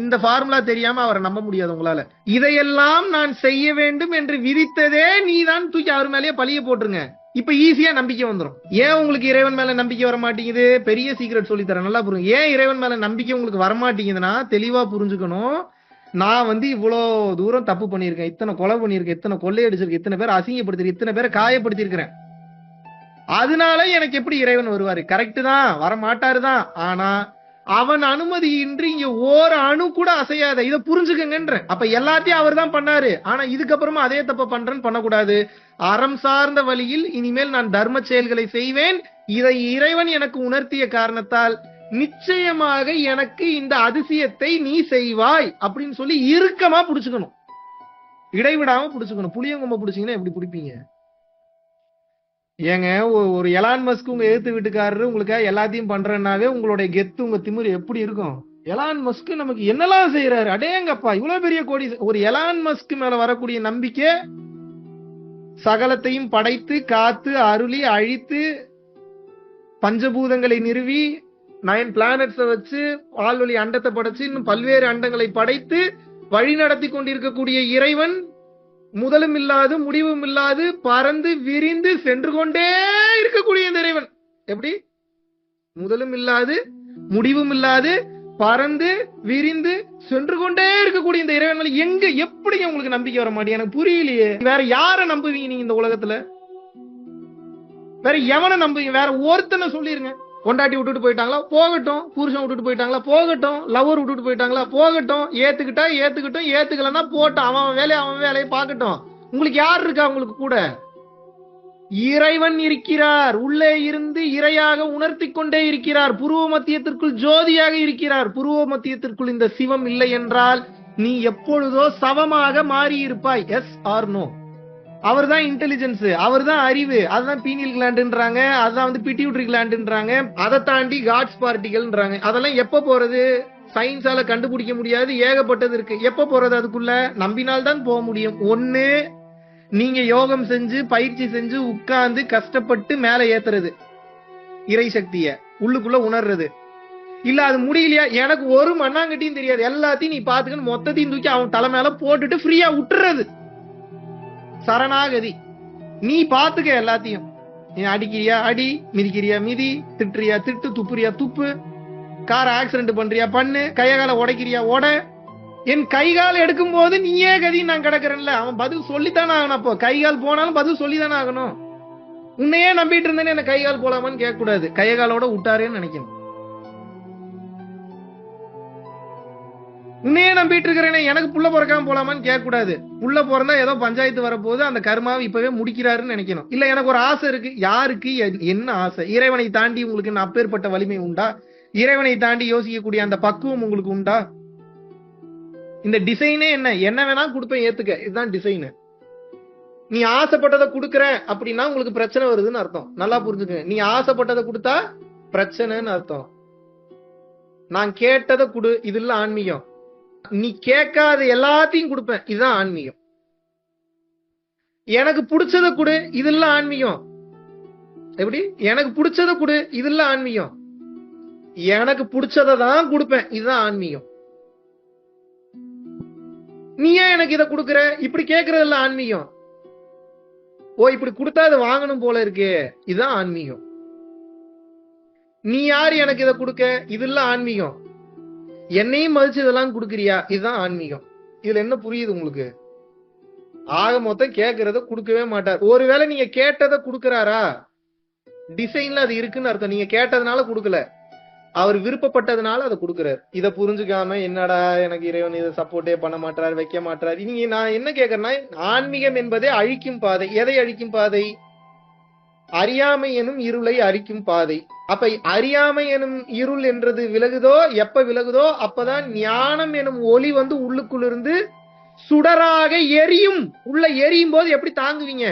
இந்த ஃபார்முலா தெரியாம அவரை நம்ப முடியாது உங்களால. இதையெல்லாம் நான் செய்ய வேண்டும் என்று விதித்ததே நீதான், தூக்கி அவர் மேலேயே பழிய போட்டுருங்க. இப்ப ஈஸியா நம்பிக்கை வந்துடும். ஏன் உங்களுக்கு இறைவன் மேல நம்பிக்கை வர மாட்டேங்குது? பெரிய சீக்ரெட் சொல்லி தரேன், நல்லா புரியுங்க. ஏன் இறைவன் மேல நம்பிக்கை உங்களுக்கு வரமாட்டேங்குதுன்னா, தெளிவா புரிஞ்சுக்கணும். நான் வந்து இவ்வளவு தூரம் தப்பு பண்ணிருக்கேன், இத்தனை கொலை பண்ணிருக்கேன், இத்தனை கொள்ளையடிச்சிருக்கேன், இத்தனை பேர் அசிங்கப்படுத்திருக்கேன், இத்தனை பேரை காயப்படுத்தி இருக்கிறேன். அதனால எனக்கு எப்படி இறைவன் வருவாரு? கரெக்ட் தான், வர மாட்டாருதான். ஆனா அவன் அனுமதியின்றி இங்க ஒரு அணு கூட அசையாத, இதை புரிஞ்சுக்கங்கன்ற. அப்ப எல்லாத்தையும் அவர் தான் பண்ணாரு. ஆனா இதுக்கப்புறமா அதே தப்ப பண்றேன்னு பண்ணக்கூடாது. அறம் சார்ந்த வழியில் இனிமேல் நான் தர்ம செயல்களை செய்வேன். இதை இறைவன் எனக்கு உணர்த்திய காரணத்தால் நிச்சயமாக எனக்கு இந்த அதிசயத்தை நீ செய்வாய் அப்படின்னு சொல்லி இறுக்கமா புடிச்சுக்கணும், இடைவிடாம புடிச்சுக்கணும். புளியங்கொம்ப புடிச்சீங்கன்னா எப்படி பிடிப்பீங்க? ஏங்க, ஒரு எலான் மஸ்க் உங்க எதிர்த்து வீட்டுக்காரரு உங்களுக்காக எல்லாத்தையும் பண்றேன்னாவே உங்களுடைய கெத்து, உங்க திமிரு எப்படி இருக்கும்? எலான் மஸ்க் நமக்கு என்னெல்லாம் செய்யறாரு, அடேங்கப்பா, இவ்வளவு பெரிய கோடி. ஒரு எலான் மஸ்க் மேல வரக்கூடிய நம்பிக்கை, சகலத்தையும் படைத்து காத்து அருளி அழித்து பஞ்சபூதங்களை நிறுவி 9 பிளானட்ஸை வச்சு பால்வழி அண்டத்தை படைச்சு இன்னும் பல்வேறு அண்டங்களை படைத்து வழி நடத்தி கொண்டிருக்கக்கூடிய இறைவன், முதலும் இல்லாது முடிவும் இல்லாது பறந்து விரிந்து சென்று கொண்டே இருக்கக்கூடிய இந்த இறைவன். எப்படி? முதலும் இல்லாது முடிவும் இல்லாது பறந்து விரிந்து சென்று கொண்டே இருக்கக்கூடிய இந்த இறைவன் எங்க எப்படி உங்களுக்கு நம்பிக்கை வர மாட்டேங்குது? எனக்கு புரியலையே. வேற யாரை நம்புவீங்க நீங்க இந்த உலகத்துல? வேற எவனை நம்புவீங்க? வேற ஒருத்தனை சொல்லிருங்க. கொண்டாட்டி விட்டுட்டு போயிட்டாங்களா, போகட்டும். புருஷன் விட்டுட்டு போயிட்டாங்களா, போகட்டும். லவர் விட்டுட்டு போயிட்டாங்களா, போகட்டும். ஏத்துக்கிட்டா ஏத்துக்கிட்டும், ஏத்துக்கலன்னா போட்டோம். அவன் வேலையை பார்க்கட்டும். உங்களுக்கு யார் இருக்கா? உங்களுக்கு கூட இறைவன் இருக்கிறார். உள்ளே இருந்து இறையாக உணர்த்தி கொண்டே இருக்கிறார். புருவ மத்தியத்திற்குள் ஜோதியாக இருக்கிறார். புருவ மத்தியத்திற்குள் இந்த சிவம் இல்லை என்றால் நீ எப்பொழுதோ சவமாக மாறி இருப்பாய். S or no? அவர் தான் இன்டெலிஜென்ஸ், அவர் தான் அறிவு. அதுதான் பீனியல் கிளாண்டுன்றாங்க, அதுதான் வந்து பிட்யூட்டரி கிளாண்டுன்றாங்க, அதை தாண்டி காட்ஸ் பார்ட்டிகள்ன்றாங்க. அதெல்லாம் எப்ப போறது? சயின்ஸால கண்டுபிடிக்க முடியாது, ஏகப்பட்டது இருக்கு. எப்ப போறது? அதுக்குள்ள நம்பினால்தான் போக முடியும். ஒண்ணு, நீங்க யோகம் செஞ்சு பயிற்சி செஞ்சு உட்கார்ந்து கஷ்டப்பட்டு மேல ஏத்துறது. இறை சக்திய உள்ளுக்குள்ள உணர்றது. இல்ல அது முடியலையா, எனக்கு ஒரு மண்ணாங்கட்டியும் தெரியாது, எல்லாத்தையும் நீ பாத்துக்கன்னு மொத்தத்தையும் தூக்கி அவன் தலை மேல போட்டுட்டு ஃப்ரீயா விட்டுறது. சரணாகதி. நீ பாத்துக்க எல்லாத்தையும். நீ அடிக்கிறியா அடி, மிதிக்கிறியா மிதி, திட்டுறியா திட்டு, துப்புறியா துப்பு, கார் ஆக்சிடென்ட் பண்றியா பண்ணு, கையகால உடைக்கிறியா உட. என் கைகால் எடுக்கும் போது நீயே கதி நான் கிடக்குறேன்ல, அவன் பதில் சொல்லித்தானே ஆகணும். அப்போ கைகால் போனாலும் பதில் சொல்லித்தானே ஆகணும். உன்னையே நம்பிட்டு இருந்தேன்னு என்ன கைகால் போலாமான்னு கேட்க கூடாது, கையகாலோட விட்டாரேன்னு நினைக்கணும். உன்னையே நம்பிட்டு இருக்கிறேனே எனக்கு புள்ள பிறக்காம போலாமான்னு கேட்க கூடாது. புள்ள பிறந்தா ஏதோ பஞ்சாயத்து வரப்போது அந்த கர்மாவை இப்பவே முடிக்கிறாருன்னு நினைக்கணும். இல்ல எனக்கு ஒரு ஆசை இருக்கு. யாருக்கு என்ன ஆசை? இறைவனை தாண்டி உங்களுக்கு அப்பேற்பட்ட வலிமை உண்டா? இறைவனை தாண்டி யோசிக்கக்கூடிய அந்த பக்குவம் உங்களுக்கு உண்டா? இந்த டிசைனே என்ன வேணா கொடுப்பேன் ஏத்துக்க, இதுதான் டிசைன். நீ ஆசைப்பட்டதை கொடுக்கற அப்படின்னா உங்களுக்கு பிரச்சனை வருதுன்னு அர்த்தம். நல்லா புரிஞ்சுக்க. நீ ஆசைப்பட்டதை கொடுத்தா பிரச்சனைன்னு அர்த்தம். நான் கேட்டதை கொடு, இது இல்ல ஆன்மீகம். நீ கேட்காத எல்லாத்தையும் கொடுப்பேன், இதுதான் ஆன்மீகம். எனக்கு பிடிச்சதை கொடு, இது இல்ல ஆன்மீகம். எப்படி? எனக்கு பிடிச்சதை கொடு, இது இல்ல ஆன்மீகம். எனக்கு பிடிச்சதை தான் கொடுப்பேன், இதுதான் ஆன்மீகம். நீ ஏன் எனக்கு இதை கொடுக்கற, இப்படி கேட்கறது இல்ல ஆன்மீகம். ஓ இப்படி கொடுத்தா அதை வாங்கணும் போல இருக்கு, இதுதான் ஆன்மீகம். நீ யாரு எனக்கு இதை கொடுக்க, இது இல்ல ஆன்மீகம். என்னையும் மதிச்சு இதெல்லாம் கொடுக்கறியா, இதுதான் ஆன்மீகம். இதுல என்ன புரியுது உங்களுக்கு? ஆக மொத்தம் கேட்கறத கொடுக்கவே மாட்டார். ஒருவேளை நீங்க கேட்டதை கொடுக்கறாரா, டிசைன்ல அது இருக்குன்னு அர்த்தம். நீங்க கேட்டதுனால கொடுக்கல, அவர் விருப்பப்பட்டதுனால அதை கொடுக்கிறார். இதை புரிஞ்சுக்காம என்னடா எனக்கு இறைவன் இதை சப்போர்ட்டே பண்ண மாட்டார், வைக்க மாட்டார். நீங்க நான் என்ன கேட்கறேன்னா, ஆன்மீகம் என்பதே அழிக்கும் பாதை. எதை அழிக்கும் பாதை? அறியாமை எனும் இருளை அழிக்கும் பாதை. அப்ப அறியாமை எனும் இருள் என்றது விலகுதோ, எப்ப விலகுதோ அப்பதான் ஞானம் எனும் ஒளி வந்து உள்ளுக்குள்ள இருந்து சுடராக எரியும். உள்ள எரியும் போது எப்படி தாங்குவீங்க?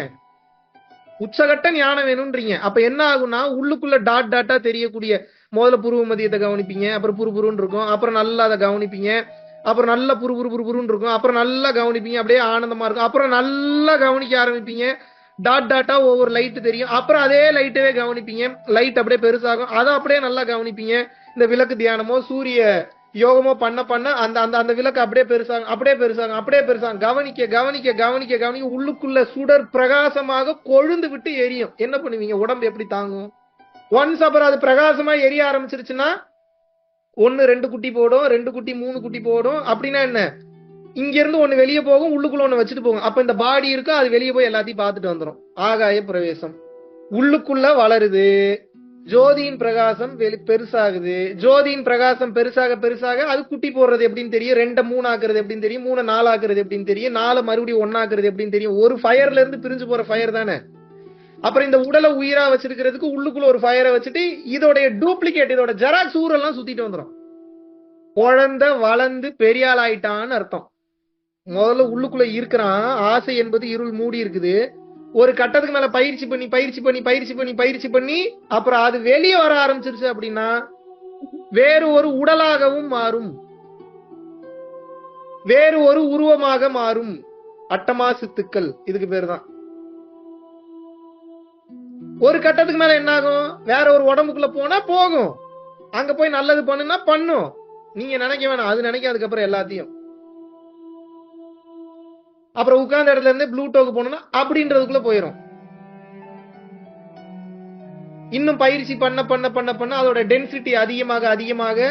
உச்சகட்ட ஞானம் வேணும்ன்றீங்க. அப்ப என்ன ஆகும்னா, உள்ளுக்குள்ள டாட் டாட்டா தெரியக்கூடிய, முதல்ல புருவ மதியத்தை கவனிப்பீங்க, அப்புறம் புருன்னு இருக்கும், அப்புறம் நல்லா அதை கவனிப்பீங்க, அப்புறம் நல்லா புருன்னு இருக்கும், அப்புறம் நல்லா கவனிப்பீங்க, அப்படியே ஆனந்தமா இருக்கும், அப்புறம் நல்லா கவனிக்க ஆரம்பிப்பீங்க. டாட் டாட்டா ஒவ்வொரு லைட் தெரியும், அப்புறம் அதே லைட்டவே கவனிப்பீங்க, லைட் அப்படியே பெருசாகும், அதை அப்படியே நல்லா கவனிப்பீங்க. இந்த விளக்கு தியானமோ சூரிய யோகமோ பண்ண பண்ண அந்த அந்த அந்த விளக்கு அப்படியே பெருசாகும், அப்படியே பெருசாகும், அப்படியே பெருசாகும். கவனிக்க கவனிக்க கவனிக்க கவனிக்க உள்ளுக்குள்ள சுடர் பிரகாசமாக கொழுந்து விட்டு எரியும். என்ன பண்ணுவீங்க? உடம்பு எப்படி தாங்கும்? ஒன்ஸ் அப்புறம் அது பிரகாசமா எரிய ஆரம்பிச்சிருச்சுன்னா 1 2 குட்டி போடும், 2 குட்டி 3 குட்டி போடும். அப்படின்னா என்ன? இங்க இருந்து ஒண்ணு வெளியே போகும், உள்ளுக்குள்ள ஒண்ணு வச்சுட்டு போகும். அப்ப இந்த பாடி இருக்கும், அது வெளியே போய் எல்லாத்தையும் பார்த்துட்டு வந்துடும். ஆகாய பிரவேசம். உள்ளுக்குள்ள வளருது, ஜோதியின் பிரகாசம் பெருசாகுது. ஜோதியின் பிரகாசம் பெருசாக பெருசாக அது குட்டி போடுறது எப்படின்னு தெரியும், 2 3 ஆக்குறது எப்படின்னு தெரியும், 3 4 ஆக்குறது எப்படின்னு தெரியும், 4 மறுபடியும் 1 ஆக்குறது எப்படின்னு தெரியும். ஒரு ஃபயர்ல இருந்து பிரிஞ்சு போற ஃபயர் தானே. அப்புறம் இந்த உடலை உயிரா வச்சிருக்கிறதுக்கு உள்ளுக்குள்ள ஒரு ஃபயரை வச்சுட்டு இதோடைய டூப்ளிகேட், இதோட ஜெராக்ஸ் ஊரெல்லாம் சுத்திட்டு வந்துடும். குழந்தை வளர்ந்து பெரியாள் ஆயிட்டான்னு அர்த்தம். முதல்ல உள்ளுக்குள்ள இருக்கிறான், ஆசை என்பது இருள் மூடி இருக்குது. ஒரு கட்டத்துக்கு மேல பயிற்சி பண்ணி பயிற்சி பண்ணி பயிற்சி பண்ணி பயிற்சி பண்ணி அப்புறம் அது வெளியே வர ஆரம்பிச்சிருச்சு அப்படின்னா வேறு ஒரு உடலாகவும் மாறும், வேறு ஒரு உருவமாக மாறும். அட்டமா சித்துக்கள் இதுக்கு பேர் தான். ஒரு கட்டத்துக்கு மேல என்ன ஆகும்? வேற ஒரு உடம்புக்குள்ள போனா போகும், அங்க போய் நல்லது பண்ணுனா பண்ணும். நீங்க நினைக்க வேணாம், அது நினைக்காதுக்கு அப்புறம் எல்லாத்தையும். அப்புறம் உட்கார்ந்த இடத்துல இருந்து ப்ளூடோக்கு போனோம்னா அப்படின்றதுக்குள்ள போயிடும். இன்னும் பயிற்சி பண்ண பண்ண பண்ண பண்ண அதோட டென்சிட்டி அதிகமாக அதிகமாக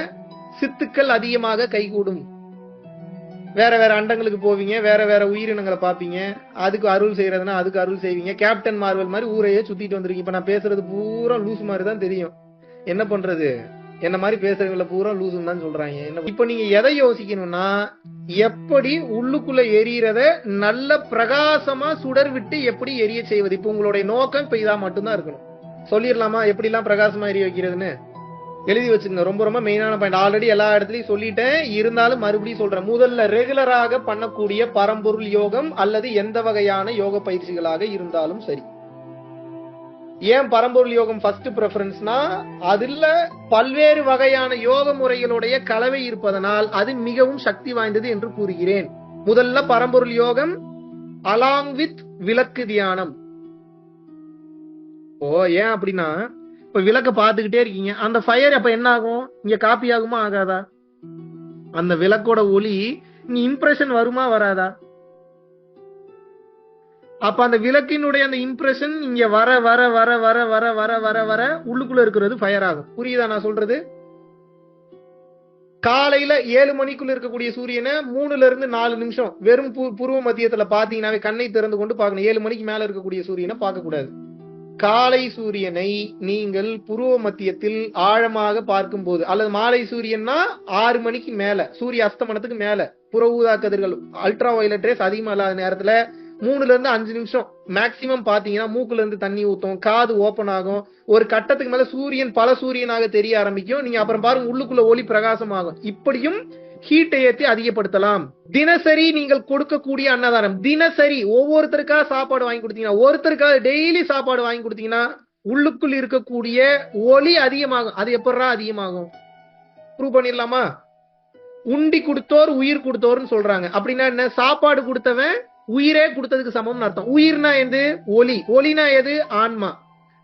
சித்துக்கள் அதிகமாக கைகூடும். வேற வேற அண்டங்களுக்கு போவீங்க, வேற வேற உயிரினங்களை பாப்பீங்க, அதுக்கு அருள் செய்யறதுன்னா அதுக்கு அருள் செய்வீங்க. கேப்டன் மார்வல் மாதிரி ஊரையே சுத்திட்டு வந்திருக்கீங்க. இப்ப நான் பேசுறது பூரா லூஸ் மாதிரி தான் தெரியும். என்ன பண்றது? என்ன மாதிரி பேசுறவங்கள பூரா லூசுன்னு தான் சொல்றாங்க. இப்ப நீங்க எதை யோசிக்கணும்னா, எப்படி உள்ளுக்குள்ள எரியறத நல்ல பிரகாசமா சுடர் விட்டு எப்படி எரிய செய்வது. இப்ப உங்களுடைய நோக்கம் இப்ப இதா மட்டும்தான் இருக்கணும். சொல்லிடலாமா எப்படி எல்லாம் பிரகாசமா எரிய வைக்கிறதுன்னு? எழுதி வச்சுங்க. ரொம்ப ரொம்ப மெயினான பாயிண்ட். ஆல்ரெடி எல்லா இடத்துலயும் சொல்லிட்டேன், இருந்தாலும் மறுபடியும் சொல்றேன். முதல்ல ரெகுலராக பண்ணக்கூடிய பரம்பொருள் யோகம் அல்லது எந்த வகையான யோக பயிற்சிகளாக இருந்தாலும் சரி. ஏன் பரம்பொருள் யோகம் ஃபர்ஸ்ட் பிரெஃபரன்ஸ்னா, அதுல பல்வேறு வகையான யோக முறைகளுடைய கலவை இருப்பதனால் அது மிகவும் சக்தி வாய்ந்தது என்று கூறுகிறேன். முதல்ல பரம்பொருள் யோகம் அலாங் வித் விளக்கு தியானம். ஏன் அப்படின்னா, இப்ப இப்ப விளக்க பாத்துக்கிட்டே இருக்கீங்க, அந்த ஃபயர் அப்ப என்ன ஆகும்? இங்க காப்பி ஆகுமா ஆகாதா? அந்த விளக்கோட ஒளி இங்க இம்ப்ரெஷன் வருமா வராதா? அப்ப அந்த விளக்கினுடைய அந்த இம்ப்ரெஷன் இங்க வர வர வர வர வர வர வர வர உள்ளுக்குள்ள இருக்கிறது ஃபயர் ஆகும். புரியுதா நான் சொல்றது? காலையில 7 மணிக்குள்ள இருக்கக்கூடிய சூரியனை 3ல இருந்து 4 நிமிஷம் வெறும் பூர்வ மத்தியத்துல பாத்தீங்கன்னாவே கண்ணை திறந்து கொண்டு பார்க்கணும். 7 மணிக்கு மேல இருக்கக்கூடிய சூரியனை பார்க்க கூடாது. காலை சூரியனை நீங்கள் புருவ மத்தியத்தில் ஆழமாக பார்க்கும் போது, அல்லது மாலை சூரியன்னா 6 மணிக்கு மேல, சூரிய அஸ்தமனத்துக்கு மேல, புற ஊதா கதிர்கள் அல்ட்ரா வயலட் ரேஸ் அதிகமா இல்லாத நேரத்துல 3ல இருந்து 5 நிமிஷம் மேக்சிமம் பாத்தீங்கன்னா மூக்குல இருந்து தண்ணி ஊத்தும், காது ஓபன் ஆகும். ஒரு கட்டத்துக்கு மேல சூரியன் பல சூரியனாக தெரிய ஆரம்பிக்கும். நீங்க அப்புறம் பாருங்க உள்ளுக்குள்ள ஒளி பிரகாசமாகும். இப்படியும் ஹீட்டை ஏற்றி அதிகப்படுத்தலாம். தினசரி நீங்கள் கொடுக்கக்கூடிய அன்னதானம், தினசரி ஒவ்வொருத்தருக்கா சாப்பாடு வாங்கி கொடுத்தீங்கன்னா, ஒருத்தருக்கா டெய்லி சாப்பாடு வாங்கி கொடுத்தீங்கன்னா உள்ளுக்குள் இருக்கக்கூடிய ஒளி அதிகமாகும். அது எப்படா அதிகமாகும்? ப்ரூவ் பண்ணிடலாமா? உண்டி கொடுத்தோர் உயிர் கொடுத்தோர்னு சொல்றாங்க. அப்படின்னா என்ன? சாப்பாடு கொடுத்தவன் உயிரே கொடுத்ததுக்கு சமம்னு அர்த்தம். உயிர்னா எது? ஒளி. ஒளினா எது? ஆன்மா.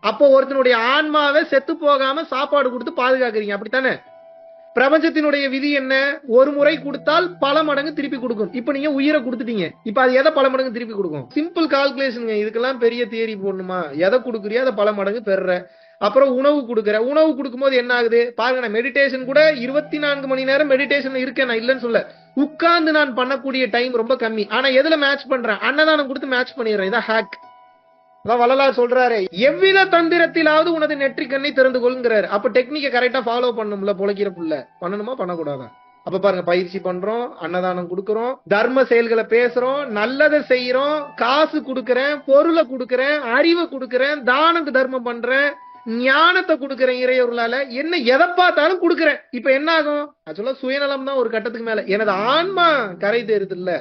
அப்போ ஒருத்தனுடைய ஆன்மாவை செத்து போகாம சாப்பாடு கொடுத்து பாதுகாக்கிறீங்க, அப்படித்தானே? பிரபஞ்சத்தினுடைய விதி என்ன? ஒரு முறை கொடுத்தால் பல மடங்கு திருப்பி கொடுக்கும். இப்ப நீங்க உயிரை கொடுத்துட்டீங்க, இப்ப அது எதை பல மடங்கு திருப்பி கொடுக்கும்? Simple calculation. இதுக்கெல்லாம் பெரிய தியரி போடணுமா? எதை கொடுக்குறியோ அதை பல மடங்கு பெற. அப்புறம் உணவு கொடுக்குற, உணவு கொடுக்கும் போது என்ன ஆகுது பாருங்க. நான் மெடிடேஷன் கூட 24 மணி நேரம் மெடிடேஷன் இருக்கேன், நான் இல்லைன்னு சொல்ல. உட்கார்ந்து நான் பண்ணக்கூடிய டைம் ரொம்ப கம்மி. ஆனா எதுல மேட்ச் பண்றேன்? அன்னதானம் கொடுத்து மேட்ச் பண்ணிடுறேன். இதான் ஹேக். வள்ளலார் சொல்றாரு, எவ்வித தந்திரத்திலாவது உனது நெற்றி கண்ணை திறந்து கொள்ளுங்கிறாரு. அப்ப டெக்னிக்கை கரெக்டா ஃபாலோ பண்ணணும்ல, பொழைக்கிற புள்ள. பண்ணணுமா பண்ணக்கூடாதா? அப்ப பாருங்க, பயிற்சி பண்றோம், அன்னதானம் கொடுக்கறோம், தர்ம செயல்களை பேசுறோம், நல்லதை செய்யறோம், காசு கொடுக்கறேன், பொருளை கொடுக்கறேன், அறிவை கொடுக்கறேன், தானத்து தர்மம் பண்றேன், ஞானத்தை கொடுக்கறேன், இறையொருளால என்ன எதை பார்த்தாலும் கொடுக்கறேன். இப்ப என்ன ஆகும்? ஆக்சுவலா சுயநலம் தான் ஒரு கட்டத்துக்கு மேல. எனது ஆன்மா கரை தேருது இல்ல.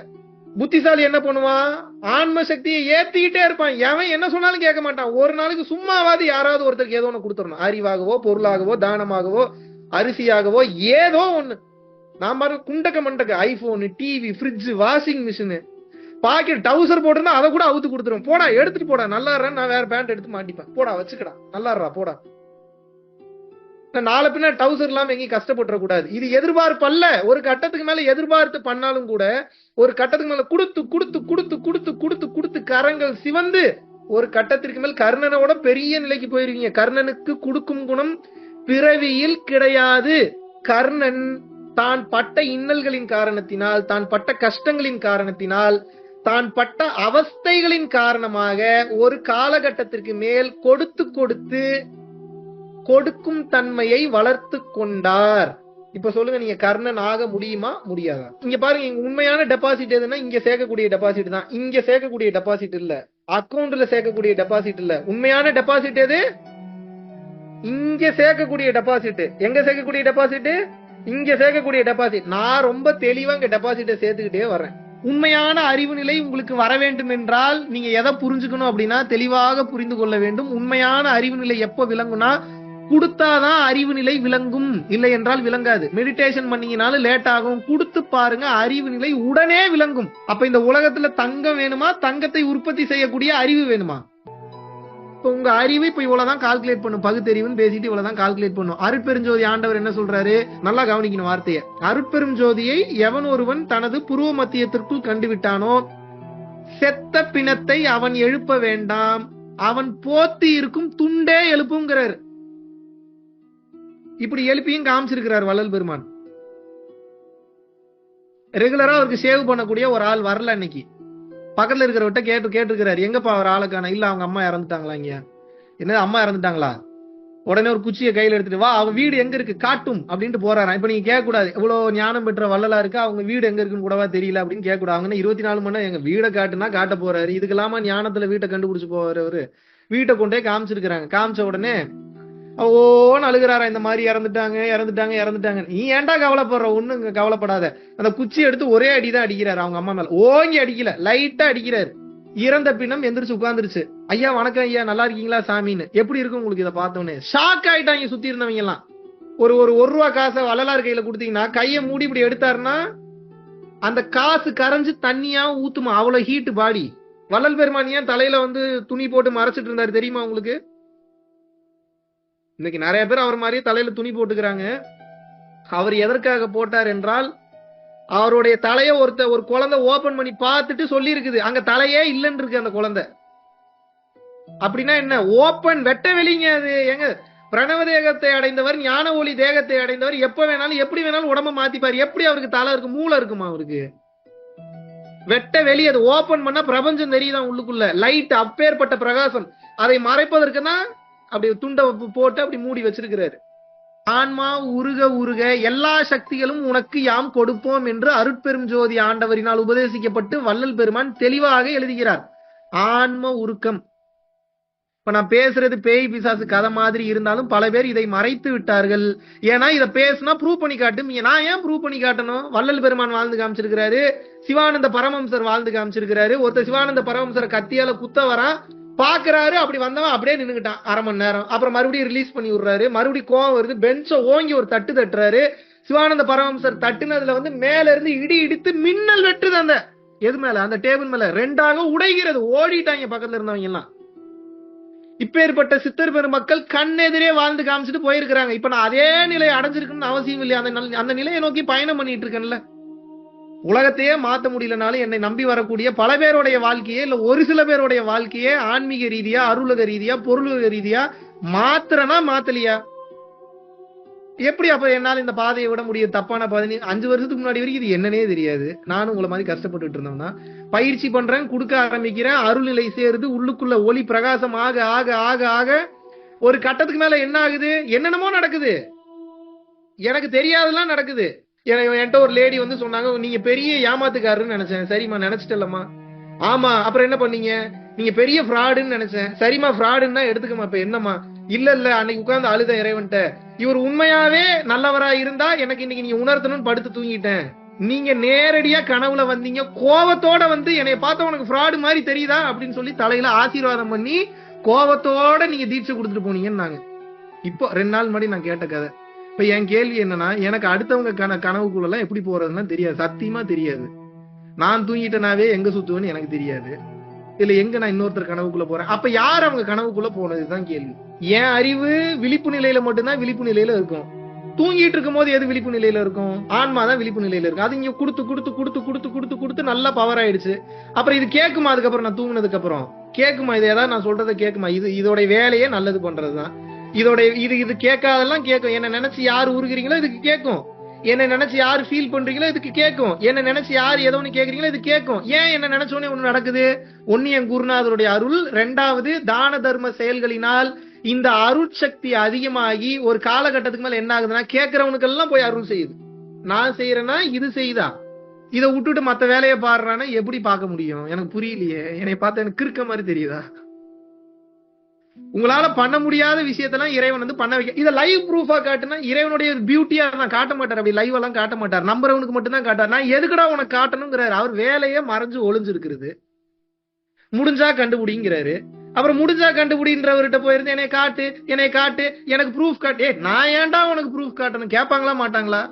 புத்திசாலி என்ன பண்ணுவான்? ஆன்ம சக்தியை ஏத்திக்கிட்டே இருப்பான். எவன் என்ன சொன்னாலும் கேட்க மாட்டான். ஒரு நாளைக்கு சும்மாவாது யாராவது ஒருத்தருக்கு ஏதோ ஒண்ணு கொடுத்துடணும். அறிவாகவோ, பொருளாகவோ, தானமாகவோ, அரிசியாகவோ, ஏதோ ஒண்ணு. நான் பாரு குண்டக்க மண்டக்க iPhone, TV, fridge, washing machine, pocket, டவுசர் போட்டுருந்தா அதை கூட அவுத்து கொடுத்துரும். போடா எடுத்துட்டு போடா, நல்லா நான் வேற பேண்ட் எடுத்து மாட்டிப்பேன், போடா வச்சுக்கடா, நல்லா போடா. நாளை பின்ன டவுசர் இல்லாம எங்கேயும் கஷ்டப்பட்டுற கூடாது. இது எதிர்பார்ப்பல்ல. ஒரு கட்டத்துக்கு மேல எதிர்பார்த்து பண்ணாலும் கூட ஒரு கட்டத்துக்கு மேல கொடுத்து கொடுத்து கொடுத்து கொடுத்து கொடுத்து கொடுத்து கரங்கள் சிவந்து ஒரு கட்டத்திற்கு மேல் கர்ணனோட பெரிய நிலைக்கு போயிருவீங்க. கர்ணனுக்கு கொடுக்கும் குணம் பிறவியில் கிடையாது. கர்ணன் தான் பட்ட இன்னல்களின் காரணத்தினால், தான் பட்ட கஷ்டங்களின் காரணத்தினால், தான் பட்ட அவஸ்தைகளின் காரணமாக ஒரு காலகட்டத்திற்கு மேல் கொடுத்து கொடுத்து கொடுக்கும் தன்மையை வளர்த்து கொண்டார். இப்ப சொல்லுங்க, நீங்க கர்ணன் ஆக முடியுமா முடியாதா? இங்க பாருங்க, இங்க உண்மையான டெபாசிட் எதுன்னா இங்க சேர்க்கக்கூடிய டெபாசிட் தான். இங்க சேர்க்கக்கூடிய டெபாசிட் இல்ல, அக்கவுண்ட்ல சேர்க்கக்கூடிய டெபாசிட் இல்ல. உண்மையான டெபாசிட் எது? இங்க சேர்க்கக்கூடிய டெபாசிட். எங்க சேர்க்கக்கூடிய டெபாசிட்? இங்க சேர்க்கக்கூடிய டெபாசிட். நான் ரொம்ப தெளிவா இங்க டெபாசிட்டை சேர்த்துக்கிட்டே வர்றேன். உண்மையான அறிவு நிலை உங்களுக்கு வர வேண்டும் என்றால் நீங்க எதை புரிஞ்சுக்கணும் அப்படின்னா தெளிவாக புரிந்து கொள்ள வேண்டும். உண்மையான அறிவு நிலை எப்ப விளங்கும்னா கொடுத்தாதான் அறிவு நிலை விளங்கும், இல்லை என்றால் விளங்காது. மெடிடேஷன் பண்ணீங்கனாலும் லேட் ஆகும். கொடுத்து பாருங்க, அறிவு நிலை உடனே விளங்கும். அப்ப இந்த உலகத்துல தங்கம் வேணுமா? தங்கத்தை உற்பத்தி செய்யக்கூடிய அறிவு வேணுமா? உங்க அறிவு இப்ப இவ்வளவுதான் கால்குலேட் பண்ணும். பகுத்தறிவுன்னு பேசிட்டு இவ்வளவுதான் கால்குலேட் பண்ணும். அருட்பெருஞ்சோதி ஆண்டவர் என்ன சொல்றாரு? நல்லா கவனிக்கணும் வார்த்தையை. அருட்பெரும் ஜோதியை எவன் ஒருவன் தனது புருவ மத்தியத்திற்குள் கண்டுவிட்டானோ செத்த பிணத்தை அவன் எழுப்ப வேண்டாம், அவன் போத்தி இருக்கும் துண்டே எழுப்புங்கிறார். இப்படி எழுப்பியும் காமிச்சிருக்கிறார் வள்ளல் பெருமான். ரெகுலரா அவருக்கு சேவ் பண்ணக்கூடிய ஒரு ஆள் வரல. இன்னைக்கு பக்கத்துல இருக்கிறவட்ட கேட்டுருக்கிறாரு, எங்கப்பா அவர் ஆளுக்கான? இல்ல அவங்க அம்மா இறந்துட்டாங்களா? இங்க என்ன அம்மா இறந்துட்டாங்களா? உடனே ஒரு குச்சியை கையில எடுத்துட்டு வா, அவங்க வீடு எங்க இருக்கு காட்டும் அப்படின்ட்டு போறாராம். இப்ப நீங்க கேட்க கூடாது, இவ்வளவு ஞானம் பெற்ற வள்ளலா இருக்கு, அவங்க வீடு எங்க இருக்குன்னு கூடவா தெரியல அப்படின்னு கேட்க கூடாது. அவங்க 24 மணி நேரம் எங்க வீடை காட்டுனா காட்ட போறாரு. இதுக்கு இல்லாம ஞானத்துல வீட்டை கண்டுபிடிச்சு போவாரு. அவரு வீட்டை கொண்டே காமிச்சிருக்கிறாங்க. காமிச்ச உடனே ஓன்னு அழுகிறாரா, இந்த மாதிரி இறந்துட்டாங்க இறந்துட்டாங்க இறந்துட்டாங்க. நீ ஏன்டா கவலைப்படுற? ஒண்ணு கவலைப்படாத. அந்த குச்சி எடுத்து ஒரே அடிதான் அடிக்கிறாரு அவங்க அம்மா மேல. ஓங்கி அடிக்கல, லைட்டா அடிக்கிறாரு. இறந்த பின்னம் எந்திரிச்சு உட்கார்ந்துருச்சு. ஐயா வணக்கம் ஐயா, நல்லா இருக்கீங்களா சாமின்னு. எப்படி இருக்கு உங்களுக்கு? இதை பார்த்தோன்னே ஷாக் ஆயிட்டாங்க சுத்தி இருந்தவங்க எல்லாம். ஒரு ரூபா காசை வள்ளலார் கையில கொடுத்தீங்கன்னா கையை மூடி இப்படி எடுத்தாருன்னா அந்த காசு கரைஞ்சு தண்ணியா ஊத்துமா, அவ்வளவு ஹீட் பாடி. வள்ளல் பெருமான் ஏன் தலையில துணி போட்டு மறைச்சிட்டு இருந்தாரு தெரியுமா உங்களுக்கு? இன்னைக்கு நிறைய பேர் அவர் மாதிரியே தலையில துணி போட்டுக்கிறாங்க. அவர் எதற்காக போட்டார் என்றால், அவருடைய தலைய ஒரு குழந்தை ஓபன் பண்ணி பார்த்துட்டு சொல்லி இருக்குது, அங்க தலையே இல்லன்னு இருக்கு அந்த குழந்தை. அப்படின்னா என்ன? ஓபன் வெட்ட வெளிங்க அது. எங்க பிரணவ தேகத்தை அடைந்தவர், ஞான ஒளி தேகத்தை அடைந்தவர் எப்ப வேணாலும் எப்படி வேணாலும் உடம்ப மாத்திப்பாரு. எப்படி அவருக்கு தலை இருக்கு, மூளை இருக்குமா அவருக்கு? வெட்ட வெளி. அது ஓபன் பண்ணா பிரபஞ்சம் தெரியுதான் உள்ளுக்குள்ள. லைட் அப்பேற்பட்ட பிரகாசம். அதை மறைப்பதற்கு தான் அப்படி துண்டை போட்டு அப்படி மூடி வச்சிருக்கிறாரு. ஆன்மா உருக உருக எல்லா சக்திகளும் உனக்கு யாம் கொடுப்போம் என்று அருட்பெரும் ஜோதி ஆண்டவரினால் உபதேசிக்கப்பட்டு வள்ளல் பெருமான் தெளிவாக எழுதுகிறார். ஆன்ம உருக்கம். இப்ப நான் பேசுறது பேய் பிசாசு கதை மாதிரி இருந்தாலும் பல பேர் இதை மறைத்து விட்டார்கள். ஏன்னா இதை பேசினா ப்ரூவ் பண்ணி காட்டும். நான் ஏன் ப்ரூவ் பண்ணி காட்டணும்? வள்ளல் பெருமான் வாழ்ந்து காமிச்சிருக்கிறாரு, சிவானந்த பரமஹம்சர் வாழ்ந்து காமிச்சிருக்கிறாரு. ஒருத்தர் சிவானந்த பரமஹம்சரை கத்தியால குத்த வரா, பாக்குறாரு, அப்படி வந்தவன் அப்படியே நின்னுக்கிட்டான் அரை மணி நேரம். அப்புறம் மறுபடியும் ரிலீஸ் பண்ணி விடுறாரு. மறுபடியும் கோவம் வருது, பெஞ்ச ஓங்கி ஒரு தட்டு தட்டுறாரு. சிவானந்த பரமஹம்சர் தட்டுனதுல மேல இருந்து இடி இடித்து மின்னல் வெட்டுது. அந்த எது மேல? அந்த டேபிள் மேல ரெண்டாக உடைகிறது. ஓடிட்டாங்க பக்கத்துல இருந்தவங்க எல்லாம். இப்பேற்பட்ட சித்தர் பெருமக்கள் கண்ணெதிரே வாழ்ந்து காமிச்சிட்டு போயிருக்கிறாங்க. இப்ப நான் அதே நிலையை அடைஞ்சிருக்குன்னு அவசியம் இல்லையா? அந்த நிலையை நோக்கி பயணம் பண்ணிட்டு இருக்கேன்ல. உலகத்தையே மாத்த முடியலனாலும் என்னை நம்பி வரக்கூடிய பல பேருடைய வாழ்க்கையே, இல்ல ஒரு சில பேருடைய வாழ்க்கையே ஆன்மீக ரீதியா, அருளக ரீதியா, பொருளுக ரீதியா மாத்திரனா மாத்தலையா? எப்படி அப்ப என்னால இந்த பாதையை விட முடியும்? தப்பான 5 வருஷத்துக்கு முன்னாடி வரைக்கும் இது என்னன்னே தெரியாது. நானும் உங்களை மாதிரி கஷ்டப்பட்டு இருந்தோம்னா பயிற்சி பண்றேன், கொடுக்க ஆரம்பிக்கிறேன், அருள்நிலை சேருது, உள்ளுக்குள்ள ஒளி பிரகாசம் ஆக ஆக ஆக ஆக ஒரு கட்டத்துக்கு மேல என்ன ஆகுது? என்னென்னமோ நடக்குது, எனக்கு தெரியாதெல்லாம் நடக்குது. என்கிட்ட ஒரு லேடி சொன்னாங்க, நீங்க பெரிய ஏமாத்துக்காருன்னு நினைச்சேன். சரிம்மா, நினைச்சிட்டல்லம்மா. ஆமா, அப்புறம் என்ன பண்ணீங்க? நீங்க பெரிய ஃப்ராடுன்னு நினைச்சேன். சரிம்மா, ஃப்ராடுன்னா எடுத்துக்கமா. இப்ப என்னம்மா? இல்ல அன்னைக்கு உட்கார்ந்து அழுத இறைவன்ட்ட, இவர் உண்மையாவே நல்லவரா இருந்தா எனக்கு இன்னைக்கு நீங்க உணர்த்தணும்னு படுத்து தூங்கிட்டேன். நீங்க நேரடியா கனவுல வந்தீங்க, கோவத்தோட என்னைய பார்த்த உனக்கு ஃப்ராடு மாதிரி தெரியுதா அப்படின்னு சொல்லி தலையில ஆசீர்வாதம் பண்ணி கோவத்தோட நீங்க தீட்சை கொடுத்துட்டு போனீங்கன்னாங்க. இப்போ 2 நாள் முன்னாடி நான் கேட்ட கதை. இப்ப என் கேள்வி என்னன்னா, எனக்கு அடுத்தவங்க கனவுக்குள்ள எல்லாம் எப்படி போறதுன்னா தெரியாது, சத்தியமா தெரியாது. நான் தூங்கிட்டனாவே எங்க சுத்துவேன்னு எனக்கு தெரியாது. இல்ல எங்க நான் இன்னொருத்தர் கனவுக்குள்ள போறேன். அப்ப யார் அவங்க கனவுக்குள்ள போனதுதான் கேள்வி. என் அறிவு விழிப்பு நிலையில மட்டும்தான் விழிப்பு நிலையில இருக்கும். தூங்கிட்டு இருக்கும் போது எது விழிப்பு நிலையில இருக்கும்? ஆன்மாதான் விழிப்பு நிலையில இருக்கும். அது இங்க கொடுத்து கொடுத்து கொடுத்து கொடுத்து கொடுத்து கொடுத்து நல்லா பவர் ஆயிடுச்சு. அப்புறம் இது கேட்குமா? அதுக்கப்புறம் நான் தூங்கினதுக்கு அப்புறம் கேட்குமா? இது ஏதாவது நான் சொல்றதை கேட்குமா? இதோட வேலையே நல்லது பண்றதுதான். இதோட இது கேட்காதெல்லாம் கேட்கும். என்ன நினைச்சு யாரு உருகிறீங்களோ இதுக்கு கேட்கும். என்ன நினைச்சு யாரு ஃபீல் பண்றீங்களோ இதுக்கு கேட்கும். என்ன நினைச்சு யாரு ஏதோ ஒண்ணு கேக்குறீங்களோ இது கேட்கும். ஏன் என்ன நினைச்சோன்னே ஒண்ணு நடக்குது? ஒன்னு என் குருநாதருடைய அருள், 2வது தான தர்ம செயல்களினால் இந்த அருட்சக்தி அதிகமாகி ஒரு காலகட்டத்துக்கு மேல என்ன ஆகுதுன்னா, கேட்கிறவனுக்கு எல்லாம் போய் அருள் செய்யுது. நான் செய்யறேன்னா இது செய்யுதா? இதை விட்டுட்டு மத்த வேலையை பாடுறான்னா எப்படி பார்க்க முடியும்? எனக்கு புரியலையே. என்னை பார்த்து எனக்கு கிறுக்க மாதிரி தெரியுதா? உங்களால பண்ண முடியாத விஷயத்தெல்லாம் இறைவன் பண்ண வைக்க. இதை லைவ் ப்ரூஃபா காட்டுனா இறைவனுடைய பியூட்டியா நான் காட்ட மாட்டார். அப்படி லைவ் எல்லாம் காட்ட மாட்டார். நம்புறவனுக்கு மட்டும் தான் காட்டார். நான் எதுக்குடா உனக்கு காட்டணுங்கிறாரு. அவர் வேலையே மறைஞ்சு ஒளிஞ்சிருக்கிறது. முடிஞ்சா கண்டுபிடிங்கிறாரு. அப்புறம் முடிஞ்சா கண்டுபிடின்றவர்கிட்ட போயிருந்து என்னை காட்டு என்னை காட்டு, எனக்கு ப்ரூஃப் காட்டு. நான் ஏன்டா உனக்கு ப்ரூஃப் காட்டணும்? கேட்பாங்களா மாட்டாங்களா?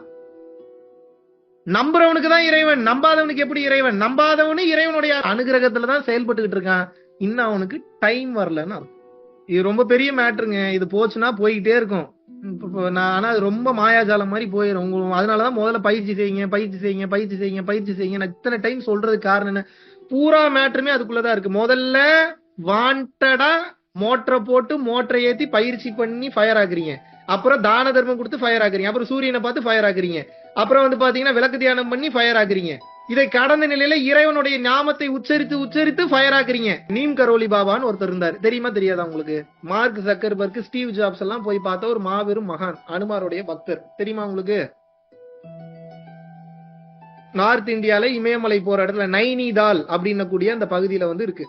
நம்புறவனுக்கு தான் இறைவன், நம்பாதவனுக்கு எப்படி இறைவன்? நம்பாதவனு இறைவனுடைய அனுகிரகத்துலதான் செயல்பட்டுக்கிட்டு இருக்கான். இன்னும் அவனுக்கு டைம் வரலன்னு அர்த்தம். இது ரொம்ப பெரிய மேட்டருங்க. இது போச்சுன்னா போய்கிட்டே இருக்கும். ஆனா அது ரொம்ப மாயாஜாலம் மாதிரி போயிடும். அதனாலதான் முதல்ல பயிற்சி செய்யுங்க, பயிற்சி செய்யுங்க, பயிற்சி செய்யுங்க, பயிற்சி செய்யுங்க. நான் இத்தனை டைம் சொல்றதுக்கு காரணம் என்ன? பூரா மேட்டருமே அதுக்குள்ளதான் இருக்கு. முதல்ல வாண்டடா மோட்டரை போட்டு மோட்டரை ஏத்தி பயிற்சி பண்ணி ஃபயர் ஆக்குறீங்க. அப்புறம் தான தர்மம் கொடுத்து ஃபயர் ஆக்குறீங்க. அப்புறம் சூரியனை பார்த்து ஃபயர் ஆக்குறீங்க. அப்புறம் பாத்தீங்கன்னா விளக்கு தியானம் பண்ணி ஃபயர் ஆக்குறீங்க. இதை கடந்த நிலையில இறைவனுடைய நாமத்தை உச்சரித்து உச்சரித்து ஃபயர் ஆக்குறீங்க. நீம் கரோலி பாபான்னு ஒருத்தர் இருந்தார். தெரியுமா தெரியாதா உங்களுக்கு? மார்க் ஜக்கர்பர்க், ஸ்டீவ் ஜாப்ஸ் எல்லாம் போய் பார்த்த ஒரு மாபெரும் மகான், அனுமாருடைய பக்தர். தெரியுமா உங்களுக்கு? நார்த் இந்தியால இமயமலை போற இடத்துல நைனிதால் அப்படின்னு கூடிய அந்த பகுதியில இருக்கு.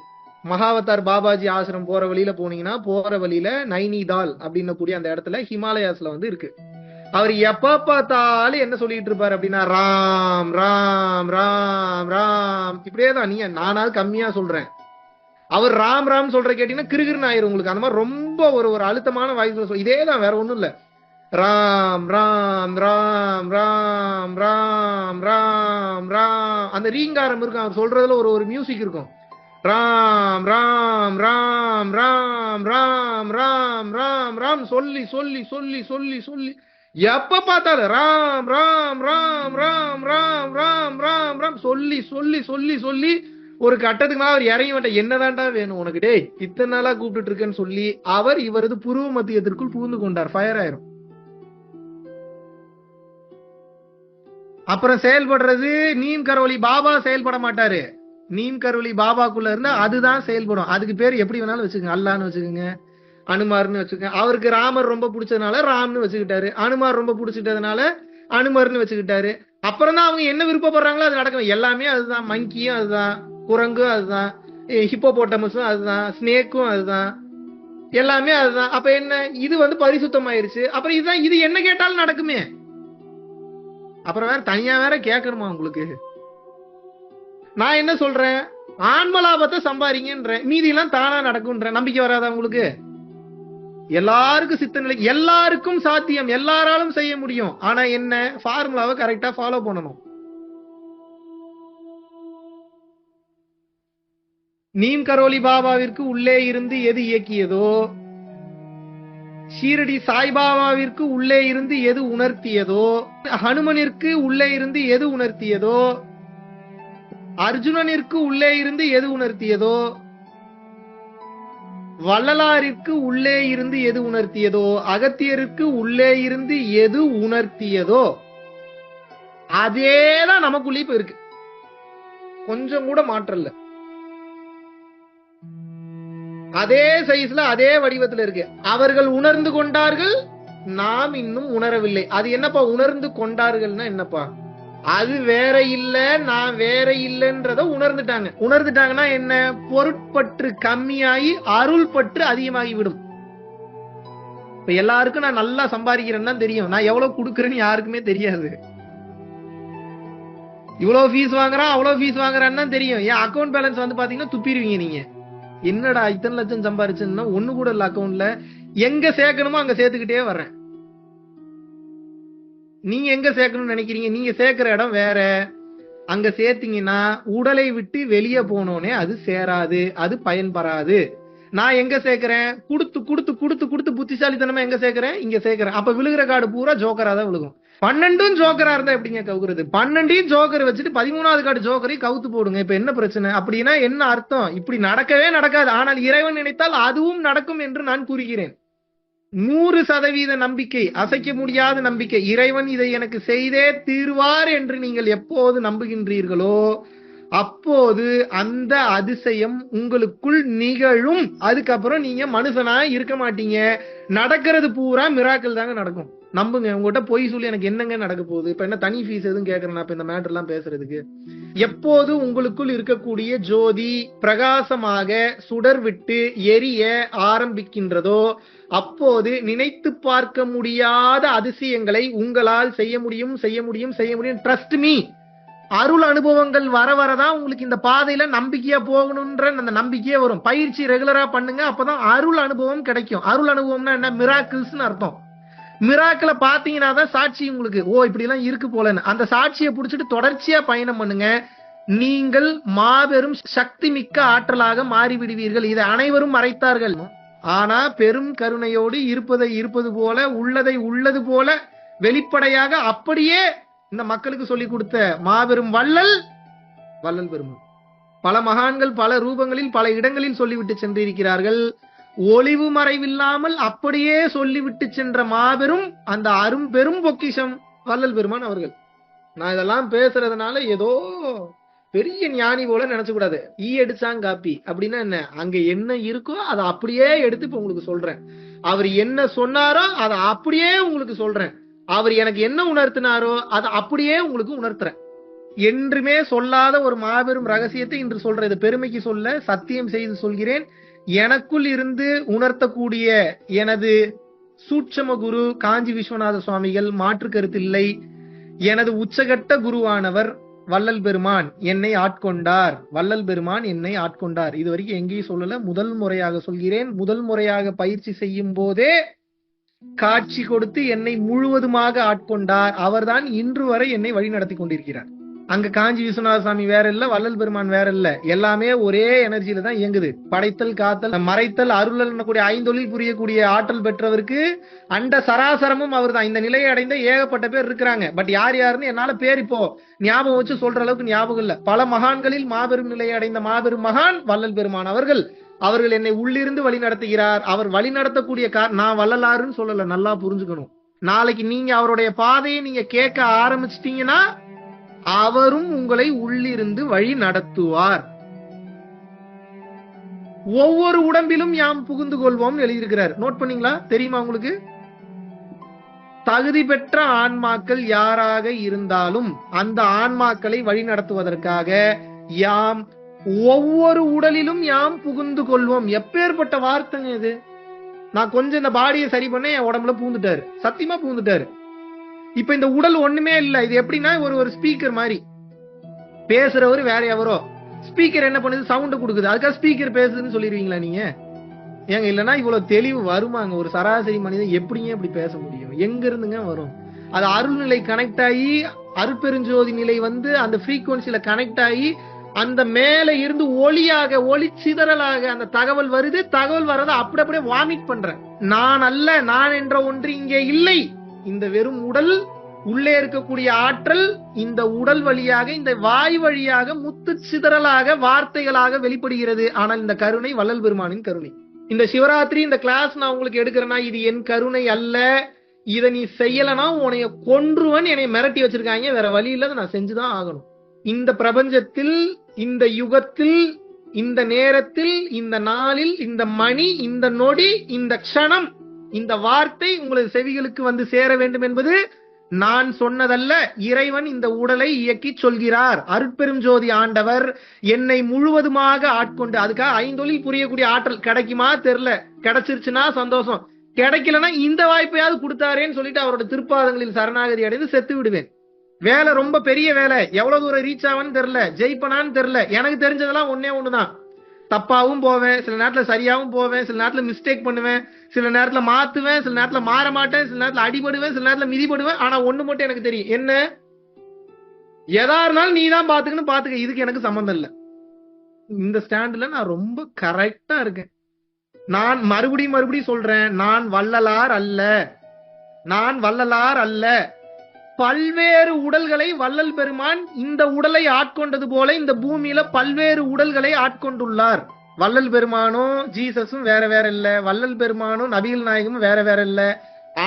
மகாவதார் பாபாஜி ஆசிரம் போற வழியில போனீங்கன்னா போற வழியில நைனிதால் அப்படின்னு கூடிய அந்த இடத்துல ஹிமாலயாஸ்ல இருக்கு. அவர் எப்ப பார்த்தாலும் என்ன சொல்லிட்டு இருப்பாரு அப்படின்னா, ராம் ராம் ராம் ராம். இப்படியேதான். நீங்க நானாவது கம்மியா சொல்றேன். அவர் ராம் ராம் சொல்ற கேட்டீங்கன்னா கிருகிருன்னு ஆயிரும் உங்களுக்கு. அந்த மாதிரி ரொம்ப ஒரு அழுத்தமான வாய்ஸ்ல இதேதான், வேற ஒண்ணும் இல்ல. ராம் ராம் ராம் ராம் ராம் ராம் ராம். அந்த ரீங்காரம் இருக்கும். அவர் சொல்றதுல ஒரு மியூசிக் இருக்கும். ராம் ராம் ராம் ராம் ராம் ராம் ராம் ராம் சொல்லி சொல்லி சொல்லி சொல்லி சொல்லி எப்ப பார்த்தாலும் ராம் ராம் ராம் ராம் ராம் ராம் ராம் ராம் சொல்லி சொல்லி சொல்லி சொல்லி ஒரு கட்டத்துக்கு மேல அவர் இறங்கி மாட்டேன், என்னதான்டா வேணும் உனக்கு, டேய் இத்தனை நாளா கூப்பிட்டு இருக்கேன்னு சொல்லி அவர் இவரது புருவ மத்தியத்திற்குள் புகுந்து கொண்டார். ஃபயர் ஆயிரும். அப்புறம் செயல்படுறது நீம் கரோலி பாபா செயல்பட மாட்டாரு. நீம் கரோலி பாபாக்குள்ள இருந்தா அதுதான் செயல்படும். அதுக்கு பேர் எப்படி வேணாலும் வச்சுக்கோங்க. அல்லான்னு வச்சுக்கோங்க, அனுமார்னு வச்சுக்கோங்க. அவருக்கு ராமர் ரொம்ப பிடிச்சதுனால ராம்னு வச்சுக்கிட்டாரு, அனுமார் ரொம்ப பிடிச்சிட்டதுனால அனுமர்னு வச்சுக்கிட்டாரு. அப்புறம் தான் அவங்க என்ன விருப்பப்படுறாங்களோ அது நடக்கும். எல்லாமே அதுதான். மங்கியும் அதுதான், குரங்கும் அதுதான், ஹிப்போபோட்டமஸும் அதுதான், ஸ்னேக்கும் அதுதான், எல்லாமே அதுதான். அப்ப என்ன, இது பரிசுத்தமாயிருச்சு. அப்புறம் இதுதான், இது என்ன கேட்டாலும் நடக்குமே. அப்புறம் வேற தனியா வேற கேட்கணுமா உங்களுக்கு? நான் என்ன சொல்றேன், ஆன்ம லாபத்தை சம்பாதிங்கன்றேன், மீதி எல்லாம் தானா நடக்கும்ன்ற. நம்பிக்கை வராதா உங்களுக்கு? எல்லாருக்கும் சித்த நிலை, எல்லாருக்கும் சாத்தியம், எல்லாராலும் செய்ய முடியும். ஆனா என்ன, ஃபார்முலாவை கரெக்டா ஃபாலோ பண்ணணும். நீம் கரோலி பாபாவிற்கு உள்ளே இருந்து எது இயக்கியதோ, ஷீரடி சாய்பாபாவிற்கு உள்ளே இருந்து எது உணர்த்தியதோ, ஹனுமனிற்கு உள்ளே இருந்து எது உணர்த்தியதோ, அர்ஜுனனிற்கு உள்ளே இருந்து எது உணர்த்தியதோ, வள்ளலாரிற்கு உள்ளே இருந்து எது உணர்த்தியதோ, அகத்தியருக்கு உள்ளே இருந்து எது உணர்த்தியதோ, அதேதான் நமக்குள்ளே இப்ப இருக்கு. கொஞ்சம் கூட மாற்றல. அதே சைஸ்ல அதே வடிவத்துல இருக்கு. அவர்கள் உணர்ந்து கொண்டார்கள், நாம் இன்னும் உணரவில்லை. அது என்னப்பா உணர்ந்து கொண்டார்கள்னா என்னப்பா, அது வேற இல்ல நான் வேற இல்லன்றத உணர்ந்துட்டாங்க. உணர்ந்துட்டாங்கன்னா என்ன, பொருட்பற்று கம்மியாகி அருள் பற்று அதிகமாகி விடும். இப்ப எல்லாருக்கும் நான் நல்லா சம்பாதிக்கிறேன்னு தான் தெரியும், நான் எவ்வளவு கொடுக்கறேன்னு யாருக்குமே தெரியாது. இவ்வளவு ஃபீஸ் வாங்குறான் அவ்வளவு ஃபீஸ் வாங்குறான்னு தான் தெரியும். என் அக்கௌண்ட் பேலன்ஸ் பாத்தீங்கன்னா துப்பிடுவீங்க நீங்க. என்னடா இத்தனை லட்சம் சம்பாரிச்சுன்னா ஒண்ணு கூட இல்ல அக்கௌண்ட்ல. எங்க சேர்க்கணுமோ அங்க சேர்த்துக்கிட்டே வர்றேன். நீங்க எங்க சேர்க்கணும்னு நினைக்கிறீங்க, நீங்க சேர்க்கிற இடம் வேற. அங்க சேர்த்தீங்கன்னா உடலை விட்டு வெளியே போனோனே அது சேராது, அது பயன்பெறாது. நான் எங்க சேர்க்கிறேன், கொடுத்து கொடுத்து கொடுத்து கொடுத்து புத்திசாலித்தனமா எங்க சேர்க்கிறேன், இங்க சேர்க்கிறேன். அப்ப விழுகிற கார்டு பூரா ஜோக்கரா தான் விழுகும். 12 ஜோக்கரா இருந்தா எப்படிங்க கவுக்குறது? 12 ஜோக்கர் வச்சுட்டு 13வது கார்டு ஜோக்கரை கவுத்து போடுங்க. இப்ப என்ன பிரச்சனை? அப்படின்னா என்ன அர்த்தம்? இப்படி நடக்கவே நடக்காது. ஆனால் இறைவன் நினைத்தால் அதுவும் நடக்கும் என்று நான் கூறுகிறேன். 100% நம்பிக்கை, அசைக்க முடியாத நம்பிக்கை. இறைவன் இதை எனக்கு செய்தே தீர்வார் என்று நீங்கள் எப்போது நம்புகின்றீர்களோ அப்போது அந்த அதிசயம் உங்களுக்குள் நிகழும். அதுக்கப்புறம் நீங்க மனுஷனா இருக்க மாட்டீங்க. நடக்கிறது பூரா மிராக்கிள் தாங்க நடக்கும். நம்புங்க. உங்ககிட்ட பொய் சொல்லி எனக்கு என்னங்க நடக்க போகுது? இப்ப என்ன தனி ஃபீஸ் எதுவும் கேட்கறேன் இப்ப இந்த மேட்டர் எல்லாம் பேசுறதுக்கு? எப்போது உங்களுக்குள் இருக்கக்கூடிய ஜோதி பிரகாசமாக சுடர் விட்டு எரிய ஆரம்பிக்கின்றதோ அப்போது நினைத்து பார்க்க முடியாத அதிசயங்களை உங்களால் செய்ய முடியும் செய்ய முடியும் செய்ய முடியும். Trust me. அருள் அனுபவங்கள் வர வரதான் உங்களுக்கு இந்த பாதையில நம்பிக்கையா போகணும்ன்ற அந்த நம்பிக்கையே வரும். பயிற்சி ரெகுலரா பண்ணுங்க, அப்பதான் அருள் அனுபவம் கிடைக்கும். அருள் அனுபவம்னா என்ன, மிராக்கிள்ஸ் அர்த்தம். மிராக்கிளை பாத்தீங்கன்னா தான் சாட்சி உங்களுக்கு, ஓ இப்படி எல்லாம் இருக்கு போலன்னு. அந்த சாட்சியை புடிச்சிட்டு தொடர்ச்சியா பயணம் பண்ணுங்க. நீங்கள் மாபெரும் சக்தி மிக்க ஆற்றலாக மாறிவிடுவீர்கள். இதை அனைவரும் மறைத்தார்கள். ஆனா பெரும் கருணையோடு இருப்பதை இருப்பது போல, உள்ளதை உள்ளது போல வெளிப்படையாக அப்படியே இந்த மக்களுக்கு சொல்லிக் கொடுத்த மாபெரும் வள்ளல் பெருமான். பல மகான்கள் பல ரூபங்களில் பல இடங்களில் சொல்லிவிட்டு சென்றிருக்கிறார்கள். ஒளிவு மறைவில்லாமல் அப்படியே சொல்லிவிட்டு சென்ற மாபெரும் அந்த அரும் பெரும் பொக்கிஷம் வள்ளல் பெருமான் அவர்கள். நான் இதெல்லாம் பேசுறதுனால ஏதோ பெரிய ஞானி போல நினைச்சு கூடாது. ஈ எடுச்சாங்க காப்பி அப்படின்னா என்ன, அங்க என்ன இருக்கோ அதை அப்படியே எடுத்து இப்ப உங்களுக்கு சொல்றேன். அவர் என்ன சொன்னாரோ அதை அப்படியே உங்களுக்கு சொல்றேன். அவர் எனக்கு என்ன உணர்த்தினாரோ அதை அப்படியே உங்களுக்கு உணர்த்துறேன். என்றுமே சொல்லாத ஒரு மாபெரும் ரகசியத்தை இன்று சொல்றேன். இது பெருமைக்கு சொல்ல, சத்தியம் செய்து சொல்கிறேன். எனக்குள் இருந்து உணர்த்தக்கூடிய எனது சூட்சம குரு காஞ்சி விஸ்வநாத சுவாமிகள், மாற்று கருத்தில்லை. எனது உச்சகட்ட குருவானவர் வள்ளல் பெருமான் என்னை ஆட்கொண்டார். வள்ளல் பெருமான் என்னை ஆட்கொண்டார். இது வரைக்கும் எங்கேயும் சொல்லல, முதல் முறையாக சொல்கிறேன். முதல் முறையாக பயிற்சி செய்யும் போதே காட்சி கொடுத்து என்னை முழுவதுமாக ஆட்கொண்டார். அவர்தான் இன்று வரை என்னை வழி நடத்தி கொண்டிருக்கிறார். அங்க காஞ்சி விஸ்வநாத சாமி வேற இல்ல, வள்ளல் பெருமான் வேற இல்ல. எல்லாமே ஒரே எனர்ஜியில தான் இயங்குது. படைத்தல், காத்தல், மறைத்தல், அருளல் கூடிய ஐந்தொழில் புரியக்கூடிய ஆற்றல் பெற்றவருக்கு அண்ட சராசரமும் அவர் தான். இந்த நிலையை அடைந்த ஏகப்பட்ட பேர் இருக்கிறாங்க. பட் யார் யாருன்னு என்னால பேர் இப்போ ஞாபகம் வச்சு சொல்ற அளவுக்கு ஞாபகம் இல்ல. பல மகான்களில் மாபெரும் நிலையை அடைந்த மாபெரும் மகான் வள்ளல் பெருமான் அவர்கள். அவர்கள் என்னை உள்ளிருந்து வழி நடத்துகிறார். அவர் வழி நடத்தக்கூடிய நான் வள்ளலாருன்னு சொல்லல, நல்லா புரிஞ்சுக்கணும். நாளைக்கு நீங்க அவருடைய பாதையை நீங்க கேட்க ஆரம்பிச்சிட்டீங்கன்னா அவரும் உங்களை உள்ளிருந்து வழி நடத்துவார். ஒவ்வொரு உடம்பிலும் யாம் புகுந்து கொள்வோம் எழுதியிருக்கிறார். நோட் பண்ணீங்களா? தெரியுமா உங்களுக்கு? தகுதி பெற்ற ஆன்மாக்கள் யாராக இருந்தாலும் அந்த ஆன்மாக்களை வழி நடத்துவதற்காக யாம் ஒவ்வொரு உடலிலும் யாம் புகுந்து கொள்வோம். எப்பேற்பட்ட வார்த்தைங்க இது! நான் கொஞ்சம் இந்த பாடியை சரி பண்ண என் உடம்புல பூந்துட்டாரு, சத்தியமா பூந்துட்டாரு. இப்ப இந்த உடல் ஒண்ணுமே இல்ல. இது எப்படின்னா ஒரு ஸ்பீக்கர் மாதிரி. பேசுறவர் வேற எவரோ, ஸ்பீக்கர் என்ன பண்ணுது? சவுண்ட் கொடுக்குது. அதுக்காக ஸ்பீக்கர் பேசுதுன்னு சொல்லிடுவீங்களா நீங்க? ஏங்க, இல்லன்னா இவ்வளவு தெளிவு வருமாங்க? ஒரு சராசரி மனிதன் எப்படிங்க இப்படி பேச முடியும்? எங்க இருந்துங்க வரும்? அது அருள்நிலை கனெக்ட் ஆகி, அருட்பெருஞ்சோதி நிலை வந்து அந்த ஃப்ரீக்வன்சில கனெக்ட் ஆகி அந்த மேல இருந்து ஒளியாக, ஒளி சிதறலாக அந்த தகவல் வருது. தகவல் வர்றதை அப்படியே வாமிட் பண்றேன். நான் அல்ல, நான் என்ற ஒன்று இங்கே இல்லை. இந்த வெறும் உடல், உள்ளே இருக்கக்கூடிய ஆற்றல் இந்த உடல் வழியாக, இந்த வாய் வழியாக முத்து சிதறலாக வார்த்தைகளாக வெளிப்படுகிறது. ஆனால் இந்த கருணை வள்ளல் பெருமானின் கருணை. இந்த சிவராத்திரி இந்த கிளாஸ் நான் உங்களுக்கு எடுக்கிறேன்னா இது என் கருணை அல்ல. இதை நீ செய்யலனா உன்னைய கொன்றுவன் என்னை மிரட்டி வச்சிருக்காங்க. வேற வழி இல்ல, நான் செஞ்சுதான் ஆகணும். இந்த பிரபஞ்சத்தில், இந்த யுகத்தில், இந்த நேரத்தில், இந்த நாளில், இந்த மணி, இந்த நொடி, இந்த க்ஷணம், இந்த வார்த்தை உங்களது செவிகளுக்கு வந்து சேர வேண்டும் என்பது நான் சொன்னதல்ல. இறைவன் இந்த உடலை இயக்கி சொல்கிறார். அருட்பெரும் ஜோதி ஆண்டவர் என்னை முழுவதுமாக ஆட்கொண்டு, அதுக்காக ஐந்தொழில் புரியக்கூடிய ஆற்றல் கிடைக்குமா தெரியல. கிடைச்சிருச்சுன்னா சந்தோஷம், கிடைக்கலன்னா இந்த வாய்ப்பையாவது கொடுத்தாரேன்னு சொல்லிட்டு அவரோட திருப்பாதங்களில் சரணாகதி அடைந்து செத்து விடுவேன். வேலை ரொம்ப பெரிய வேலை, எவ்வளவு தூரம் ரீச் ஆவான்னு தெரியல, ஜெயிப்பனான்னு தெரியல. எனக்கு தெரிஞ்சதெல்லாம் ஒன்னே ஒண்ணுதான். தப்பாவும் போவேன், சில நேரத்துல சரியாவும் போவேன், சில நேரத்துல மிஸ்டேக் பண்ணுவேன், சில நேரத்துல மாத்துவேன், சில நேரத்துல மாற மாட்டேன், சில நேரத்துல அடிபடுவேன், சில நேரத்துல மிதிபடுவேன். ஆனா ஒண்ணு மட்டும் எனக்கு தெரியும், என்ன? எதா இருந்தாலும் நீ தான் பாத்துக்க, இதுக்கு எனக்கு சம்பந்தம் இல்ல. இந்த ஸ்டாண்ட்ல நான் ரொம்ப கரெக்டா இருக்கேன். நான் மறுபடியும் சொல்றேன், நான் வள்ளலார் அல்ல, நான் வள்ளலார் அல்ல. பல்வேறு உடல்களை வள்ளல் பெருமான் இந்த உடலை ஆட்கொண்டது போல இந்த பூமியில பல்வேறு உடல்களை ஆட்கொண்டுள்ளார். வள்ளல் பெருமானும் ஜீசஸும் வேற வேற இல்ல, வள்ளல் பெருமானும் நபிகள் நாயகமும் வேற வேற இல்ல.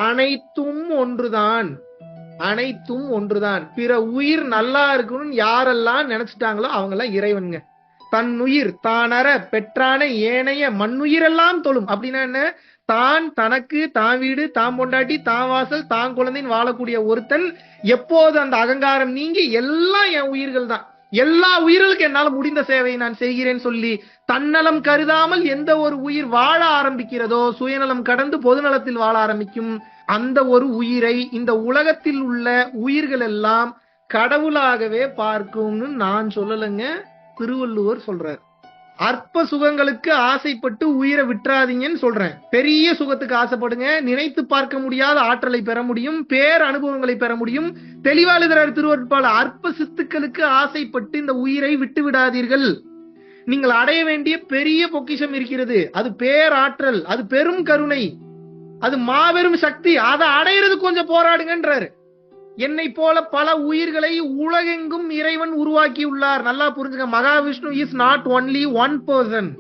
அனைத்தும் ஒன்றுதான், அனைத்தும் ஒன்றுதான். பிற உயிர் நல்லா இருக்கணும்னு யாரெல்லாம் நினைச்சிட்டாங்களோ அவங்க எல்லாம் இறைவனுங்க. தன் உயிர் தானற பெற்றான ஏனைய மண்ணுயிரெல்லாம் தொழும். அப்படின்னா என்ன? தான், தனக்கு, தான் வீடு, தான் பொண்டாட்டி, தான் வாசல், தான் குழந்தைன்னு வாழக்கூடிய ஒருத்தன் எப்போது அந்த அகங்காரம் நீங்கி எல்லாம் என் உயிர்கள் தான், எல்லா உயிர்களுக்கு என்னால் முடிந்த சேவையை நான் செய்கிறேன் சொல்லி தன்னலம் கருதாமல் எந்த ஒரு உயிர் வாழ ஆரம்பிக்கிறதோ, சுயநலம் கடந்து பொதுநலத்தில் வாழ ஆரம்பிக்கும் அந்த ஒரு உயிரை இந்த உலகத்தில் உள்ள உயிர்கள் எல்லாம் கடவுளாகவே பார்க்கும்னு நான் சொல்லலைங்க, திருவள்ளுவர் சொல்றார். அற்ப சுகங்களுக்கு ஆசைப்பட்டு உயிரை விட்டுறாதீங்கன்னு சொல்றேன். பெரிய சுகத்துக்கு ஆசைப்படுங்க, நினைத்து பார்க்க முடியாத ஆற்றலை பெற முடியும், பேர் அனுபவங்களை பெற முடியும். தெளிவாளுகிறார் திருவருட்பால, அற்ப சித்துக்களுக்கு ஆசைப்பட்டு இந்த உயிரை விட்டு விடாதீர்கள். நீங்கள் அடைய வேண்டிய பெரிய பொக்கிஷம் இருக்கிறது, அது பேராற்றல், அது பெரும் கருணை, அது மாபெரும் சக்தி. அதை அடையிறது கொஞ்சம் போராடுங்கன்றாரு. என்னை போல பல உயிர்களை உலகெங்கும் இறைவன் உருவாக்கியுள்ளார். நல்லா புரிஞ்சுங்க, Mahavishnu is not only one person.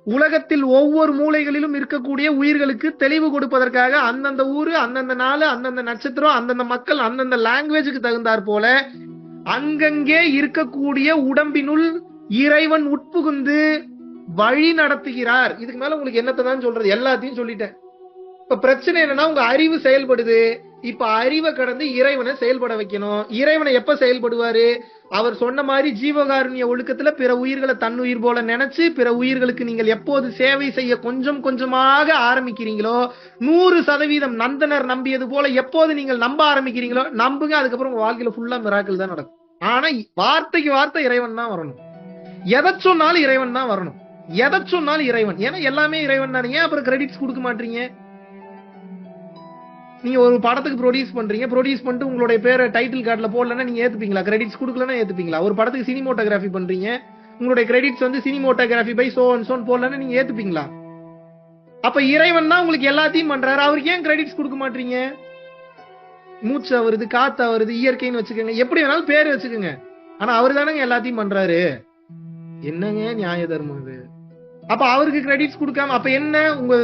உலகத்தில் ஒவ்வொரு மூலைகளிலும் இருக்கக்கூடிய உயிர்களுக்கு தெளிவு கொடுப்பதற்காக அந்தந்த ஊரு, அந்தந்த நாள், அந்தந்த நட்சத்திரம், அந்தந்த மக்கள், அந்தந்த லாங்குவேஜுக்கு தகுந்தாற் போல அங்கங்கே இருக்கக்கூடிய உடம்பினுள் இறைவன் உட்புகுந்து வழி நடத்துகிறார். இதுக்கு மேல உங்களுக்கு என்னத்தை தான் சொல்றது? எல்லாத்தையும் சொல்லிட்டேன். இப்ப பிரச்சனை என்னன்னா, உங்க அறிவு செயல்படுது. இப்ப அறிவை கடந்து இறைவனை செயல்பட வைக்கணும். இறைவனை எப்ப செயல்படுவாரு? அவர் சொன்ன மாதிரி ஜீவகாருண்ய ஒழுக்கத்துல பிற உயிர்களை தன்னுயிர் போல நினைச்சு பிற உயிர்களுக்கு நீங்கள் எப்போது சேவை செய்ய கொஞ்சம் கொஞ்சமாக ஆரம்பிக்கிறீங்களோ, 100% நந்தனர் நம்பியது போல எப்போது நீங்கள் நம்ப ஆரம்பிக்கிறீங்களோ நம்புங்க, அதுக்கப்புறம் உங்க வாழ்க்கையில ஃபுல்லா மிராக்கிள் தான் நடக்கும். ஆனா வார்த்தைக்கு வார்த்தை இறைவன் தான் வரணும். எதை சொன்னாலும் இறைவன் தான் வரணும், எதை சொன்னாலும் இறைவன். ஏன்னா எல்லாமே இறைவன் தானே, ஏன் அப்புறம் கிரெடிட்ஸ் கொடுக்க மாட்டீங்க? நீங்க ஒரு படத்துக்கு ப்ரொடியூஸ் பண்ணிட்டு உங்களுடைய பேரை டைட்டில் கார்டுல போடலன்னா நீங்க ஏத்துப்பீங்களா? கிரெடிட்ஸ் கொடுக்கலன்னா ஏத்துப்பீங்களா? ஒரு படத்துக்கு சினிமோட்டோகிராஃபி பண்றீங்க, உங்களுடைய கிரெடிட்ஸ் வந்து cinematography by so and so போடலன்னா நீங்க ஏத்துப்பீங்களா? அப்ப இறைவன் தான் உங்களுக்கு எல்லாத்தையும் பண்றாரு, அவருக்கு ஏன் கிரெடிட்ஸ் கொடுக்க மாட்டீங்க? மூச்சு அவருது, காத்து அவருது, இயற்கைன்னு வச்சுக்கோங்க, எப்படி வேணாலும் பேர் வச்சுக்கோங்க, ஆனா அவரு தானங்க எல்லாத்தையும் பண்றாரு. என்னங்க நியாய தர்மம் இது? அப்ப அவருக்கு கிரெடிட்ஸ் கொடுக்காம அப்ப என்ன? உங்க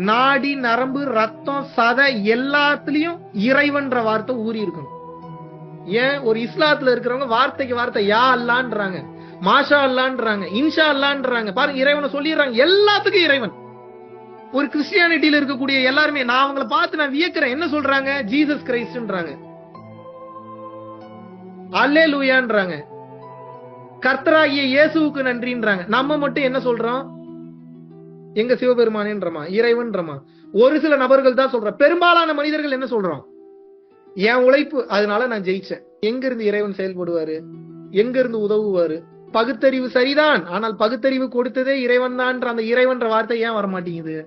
நாடி நரம்பு ரத்தம் சதை எல்லாத்துலயும் இறைவன்ற வார்த்தை ஊறி இருக்கணும். ஏன் ஒரு இஸ்லாத்துல இருக்கிறவங்க வார்த்தைக்கு வார்த்தை யா அல்லான்றாங்க, மாஷா அல்லான்றாங்க, இன்ஷா அல்லான்றாங்க. பாருங்க, இறைவனை சொல்லிடுறாங்க, எல்லாத்துக்கும் இறைவன். ஒரு கிறிஸ்டியானிட்டியில இருக்கக்கூடிய எல்லாருமே நான் அவங்கள பார்த்து நான் வியக்கிறேன். என்ன சொல்றாங்க? ஜீசஸ் கிரைஸ்ட்ன்றாங்க, அல்லேலூயான்றாங்க, கர்த்தராகிய இயேசுவுக்கு நன்றின்றாங்க. நம்ம மட்டும் என்ன சொல்றோம்? எங்க சிவபெருமானேன்றமா, இறைவன்றமா. ஒரு சில நபர்கள் தான் சொல்றோம். பெரும்பாலான மனிதர்கள் என்ன சொல்றோம்? என் உழைப்பு, அதனால நான் ஜெயிச்சேன். எங்க இருந்து இறைவன் செயல்படுவாரு? எங்க இருந்து உதவுவாரு? பகுத்தறிவு சரிதான், ஆனால் பகுத்தறிவு கொடுத்ததே இறைவன் தான். அந்த இறைவன்ற வார்த்தை ஏன் வர மாட்டேங்குது?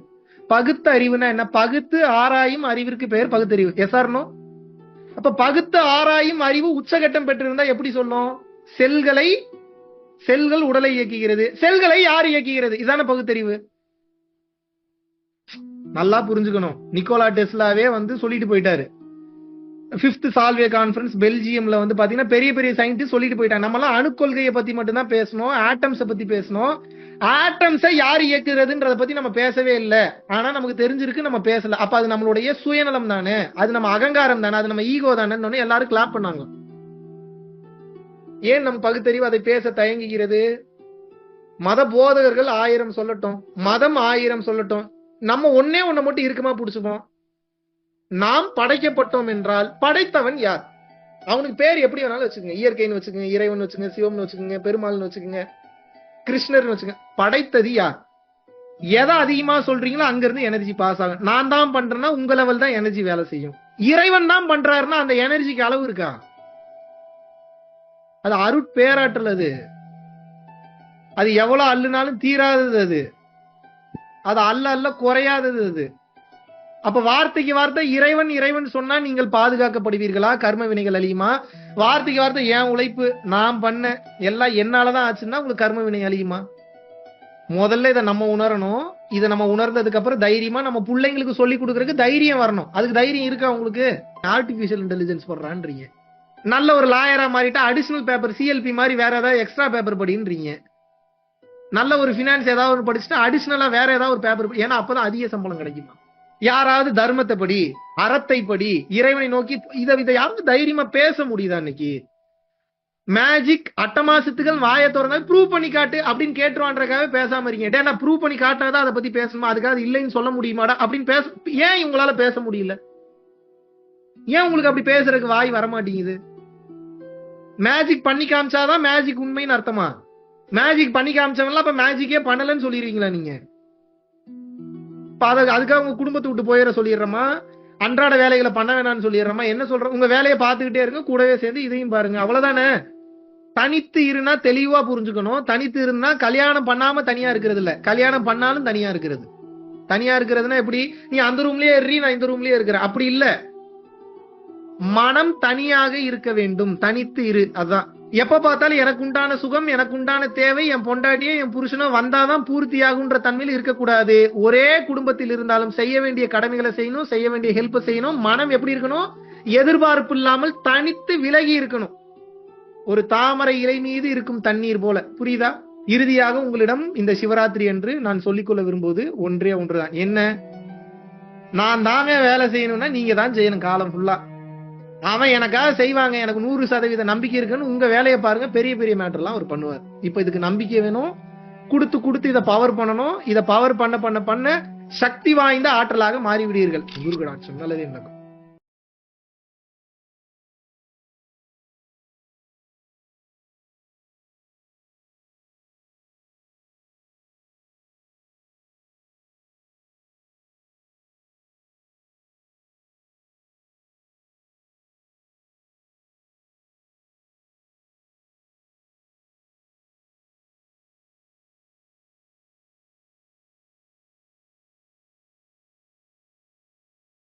பகுத்த அறிவுனா என்ன? பகுத்து ஆராயும் அறிவிற்கு பெயர் பகுத்தறிவு. Yes or no? அப்ப பகுத்து ஆராயும் அறிவு உச்சகட்டம் பெற்றிருந்தா எப்படி சொல்லும்? செல்கள் உடலை இயக்குகிறது, செல்களை யார் இயக்குகிறது? இதான பகுத்தறிவு. நல்லா புரிஞ்சுக்கணும். நிக்கோலா டெஸ்லாவே வந்து சொல்லிட்டு போயிட்டாரு. 5th சால்வே கான்ஃபரன்ஸ் பெல்ஜியம்ல வந்து பாத்தீங்கன்னா பெரிய பெரிய சயின்டிஸ்ட் சொல்லிட்டு போயிட்டாங்க. நம்ம எல்லாம் அணுக்கொள்கையை பத்தி மட்டும் தான் பேசணும், ஆட்டம்ஸை பத்தி பேசணும். ஆட்டம்ஸை யார் இயக்குறதுன்றத பத்தி நம்ம பேசவே இல்லை. ஆனா நமக்கு தெரிஞ்சிருக்கு, நம்ம பேசல. அப்ப அது நம்மளுடைய சுயநலம் தானே, அது நம்ம அகங்காரம் தானே, அது நம்ம ஈகோ தானே. எல்லாரும் கிளாப் பண்ணாங்க. ஏன் நம் பகுத்தறிவு அதை பேச தயங்குகிறது? மத போதகர்கள் 1000 சொல்லட்டும், மதம் 1000 சொல்லட்டும், நம்ம ஒன்னே ஒண்ண மட்டும் இருக்குமா புடிச்சுப்போம். நாம் படைக்கப்பட்டோம் என்றால் படைத்தவன் யார்? அவனுக்கு பேர் எப்படி வேணாலும் வச்சுக்கோங்க, இயற்கைன்னு வச்சுக்கோங்க, இறைவன் வச்சுக்கோங்க, சிவம்னு வச்சுக்கோங்க, பெருமாள்னு வச்சுக்கோங்க, கிருஷ்ணர்னு வச்சுக்கோங்க. படைத்தது யார்? எதை அதிகமா சொல்றீங்களோ அங்க இருந்து எனர்ஜி பாஸ் ஆகும். நான் தான் பண்றேன்னா உங்க லெவல் தான் எனர்ஜி வேலை செய்யும். இறைவன் தான் பண்றாருன்னா அந்த எனர்ஜிக்கு அளவு இருக்கா? அது அருட்பேராற்றல். அது எவ்வளவு அள்ளுனாலும் தீராதது. அது அல்ல குறையாதது அது. அப்ப வார்த்தைக்கு வார்த்தை இறைவன் இறைவன் சொன்னா நீங்கள் பாதுகாக்கப்படுவீர்களா? கர்ம வினைகள் அழியுமா? வார்த்தைக்கு வார்த்தை என் உழைப்பு, நான் பண்ண எல்லாம் என்னாலதான் ஆச்சுன்னா உங்களுக்கு கர்ம வினை அழியுமா? முதல்ல இதை நம்ம உணரணும். இதை நம்ம உணர்ந்ததுக்கு அப்புறம் தைரியமா நம்ம பிள்ளைங்களுக்கு சொல்லி கொடுக்கறதுக்கு தைரியம் வரணும். அதுக்கு தைரியம் இருக்கா உங்களுக்கு? ஆர்டிபிஷியல் இன்டெலிஜென்ஸ் போடுறான்றீங்க, நல்ல ஒரு லாயரா மாறிட்டா அடிஷனல் பேப்பர் சிஎல்பி மாதிரி வேற ஏதாவது எக்ஸ்ட்ரா பேப்பர் படின்றீங்க. நல்ல ஒரு பினான்ஸ் ஏதாவது ஒரு படிச்சுட்டா அடிஷனலா வேற ஏதாவது ஒரு பேப்பர், ஏன்னா அப்பதான் அதிக சம்பளம் கிடைக்குமா? யாராவது தர்மத்தை படி, அறத்தை படி, இறைவனை நோக்கி இதை யாரும் தைரியமா பேச முடியுதா? இன்னைக்கு மேஜிக் அட்டமாசத்துகள் வாயை திறந்தா ப்ரூவ் பண்ணி காட்டு அப்படின்னு கேட்டுருவான்றக்காக பேசாம இருக்கீங்க. டே, நான் ப்ரூவ் பண்ணி காட்டினாதான் அதை பத்தி பேசணுமா? அதுக்காக இல்லைன்னு சொல்ல முடியுமாடா அப்படின்னு பேச ஏன் உங்களால பேச முடியல? ஏன் உங்களுக்கு அப்படி பேசுறதுக்கு வாய் வரமாட்டேங்குது? மேஜிக் பண்ணி காமிச்சாதான் மேஜிக் உண்மைன்னு அர்த்தமா? மேஜிக் பண்ணி காமிச்சவங்களா அப்ப மேஜிக்கே பண்ணலன்னு சொல்லிடுவீங்களா நீங்க? அதுக்காக உங்க குடும்பத்தை விட்டு போயிட சொல்லிடுறோமா? அன்றாட வேலைகளை பண்ண வேணாம்னு சொல்லிடுறோமா? என்ன சொல்றோம்? உங்க வேலையை பார்த்துக்கிட்டே இருங்க, கூடவே சேர்ந்து இதையும் பாருங்க, அவ்வளவுதானே. தனித்து இருந்தா தெளிவா புரிஞ்சுக்கணும். தனித்து இருந்தா கல்யாணம் பண்ணாம தனியா இருக்கிறது இல்ல, கல்யாணம் பண்ணாலும் தனியா இருக்கிறது. தனியா இருக்கிறதுனா எப்படி? நீ அந்த ரூம்லயே ஏறி, நான் இந்த ரூம்லயே இருக்கிறேன், அப்படி இல்ல. மனம் தனியாக இருக்க வேண்டும், தனித்து இரு. அதான் எப்ப பார்த்தாலும் எனக்கு உண்டான சுகம், எனக்கு உண்டான தேவை, என் பொண்டாட்டியோ என் புருஷனோ வந்தாதான் பூர்த்தியாகுன்ற தன்மையில் இருக்கக்கூடாது. ஒரே குடும்பத்தில் இருந்தாலும் செய்ய வேண்டிய கடமைகளை செய்யணும், செய்ய வேண்டிய ஹெல்ப் செய்யணும். மனம் எப்படி இருக்கணும்? எதிர்பார்ப்பு இல்லாமல் தனித்து விலகி இருக்கணும். ஒரு தாமரை இலை மீது இருக்கும் தண்ணீர் போல. புரியுதா? இறுதியாக உங்களிடம் இந்த சிவராத்திரி என்று நான் சொல்லிக்கொள்ள விரும்புவது ஒன்றே ஒன்றுதான். என்ன? நான் தாங்க வேலை செய்யணும்னா நீங்க தான் செய்யணும் காலம் ஃபுல்லா. அவன் எனக்காக செய்வாங்க, எனக்கு 100% நம்பிக்கை இருக்குன்னு உங்க வேலையை பாருங்க. பெரிய பெரிய மேட்டர்லாம் அவர் பண்ணுவார். இப்ப இதுக்கு நம்பிக்கை வேணும். கொடுத்து இதை பவர் பண்ணணும். இதை பவர் பண்ண சக்தி வாய்ந்த ஆற்றலாக மாறிவிடுவீர்கள். குருகடாட்சம் நல்லதே நடக்கும்.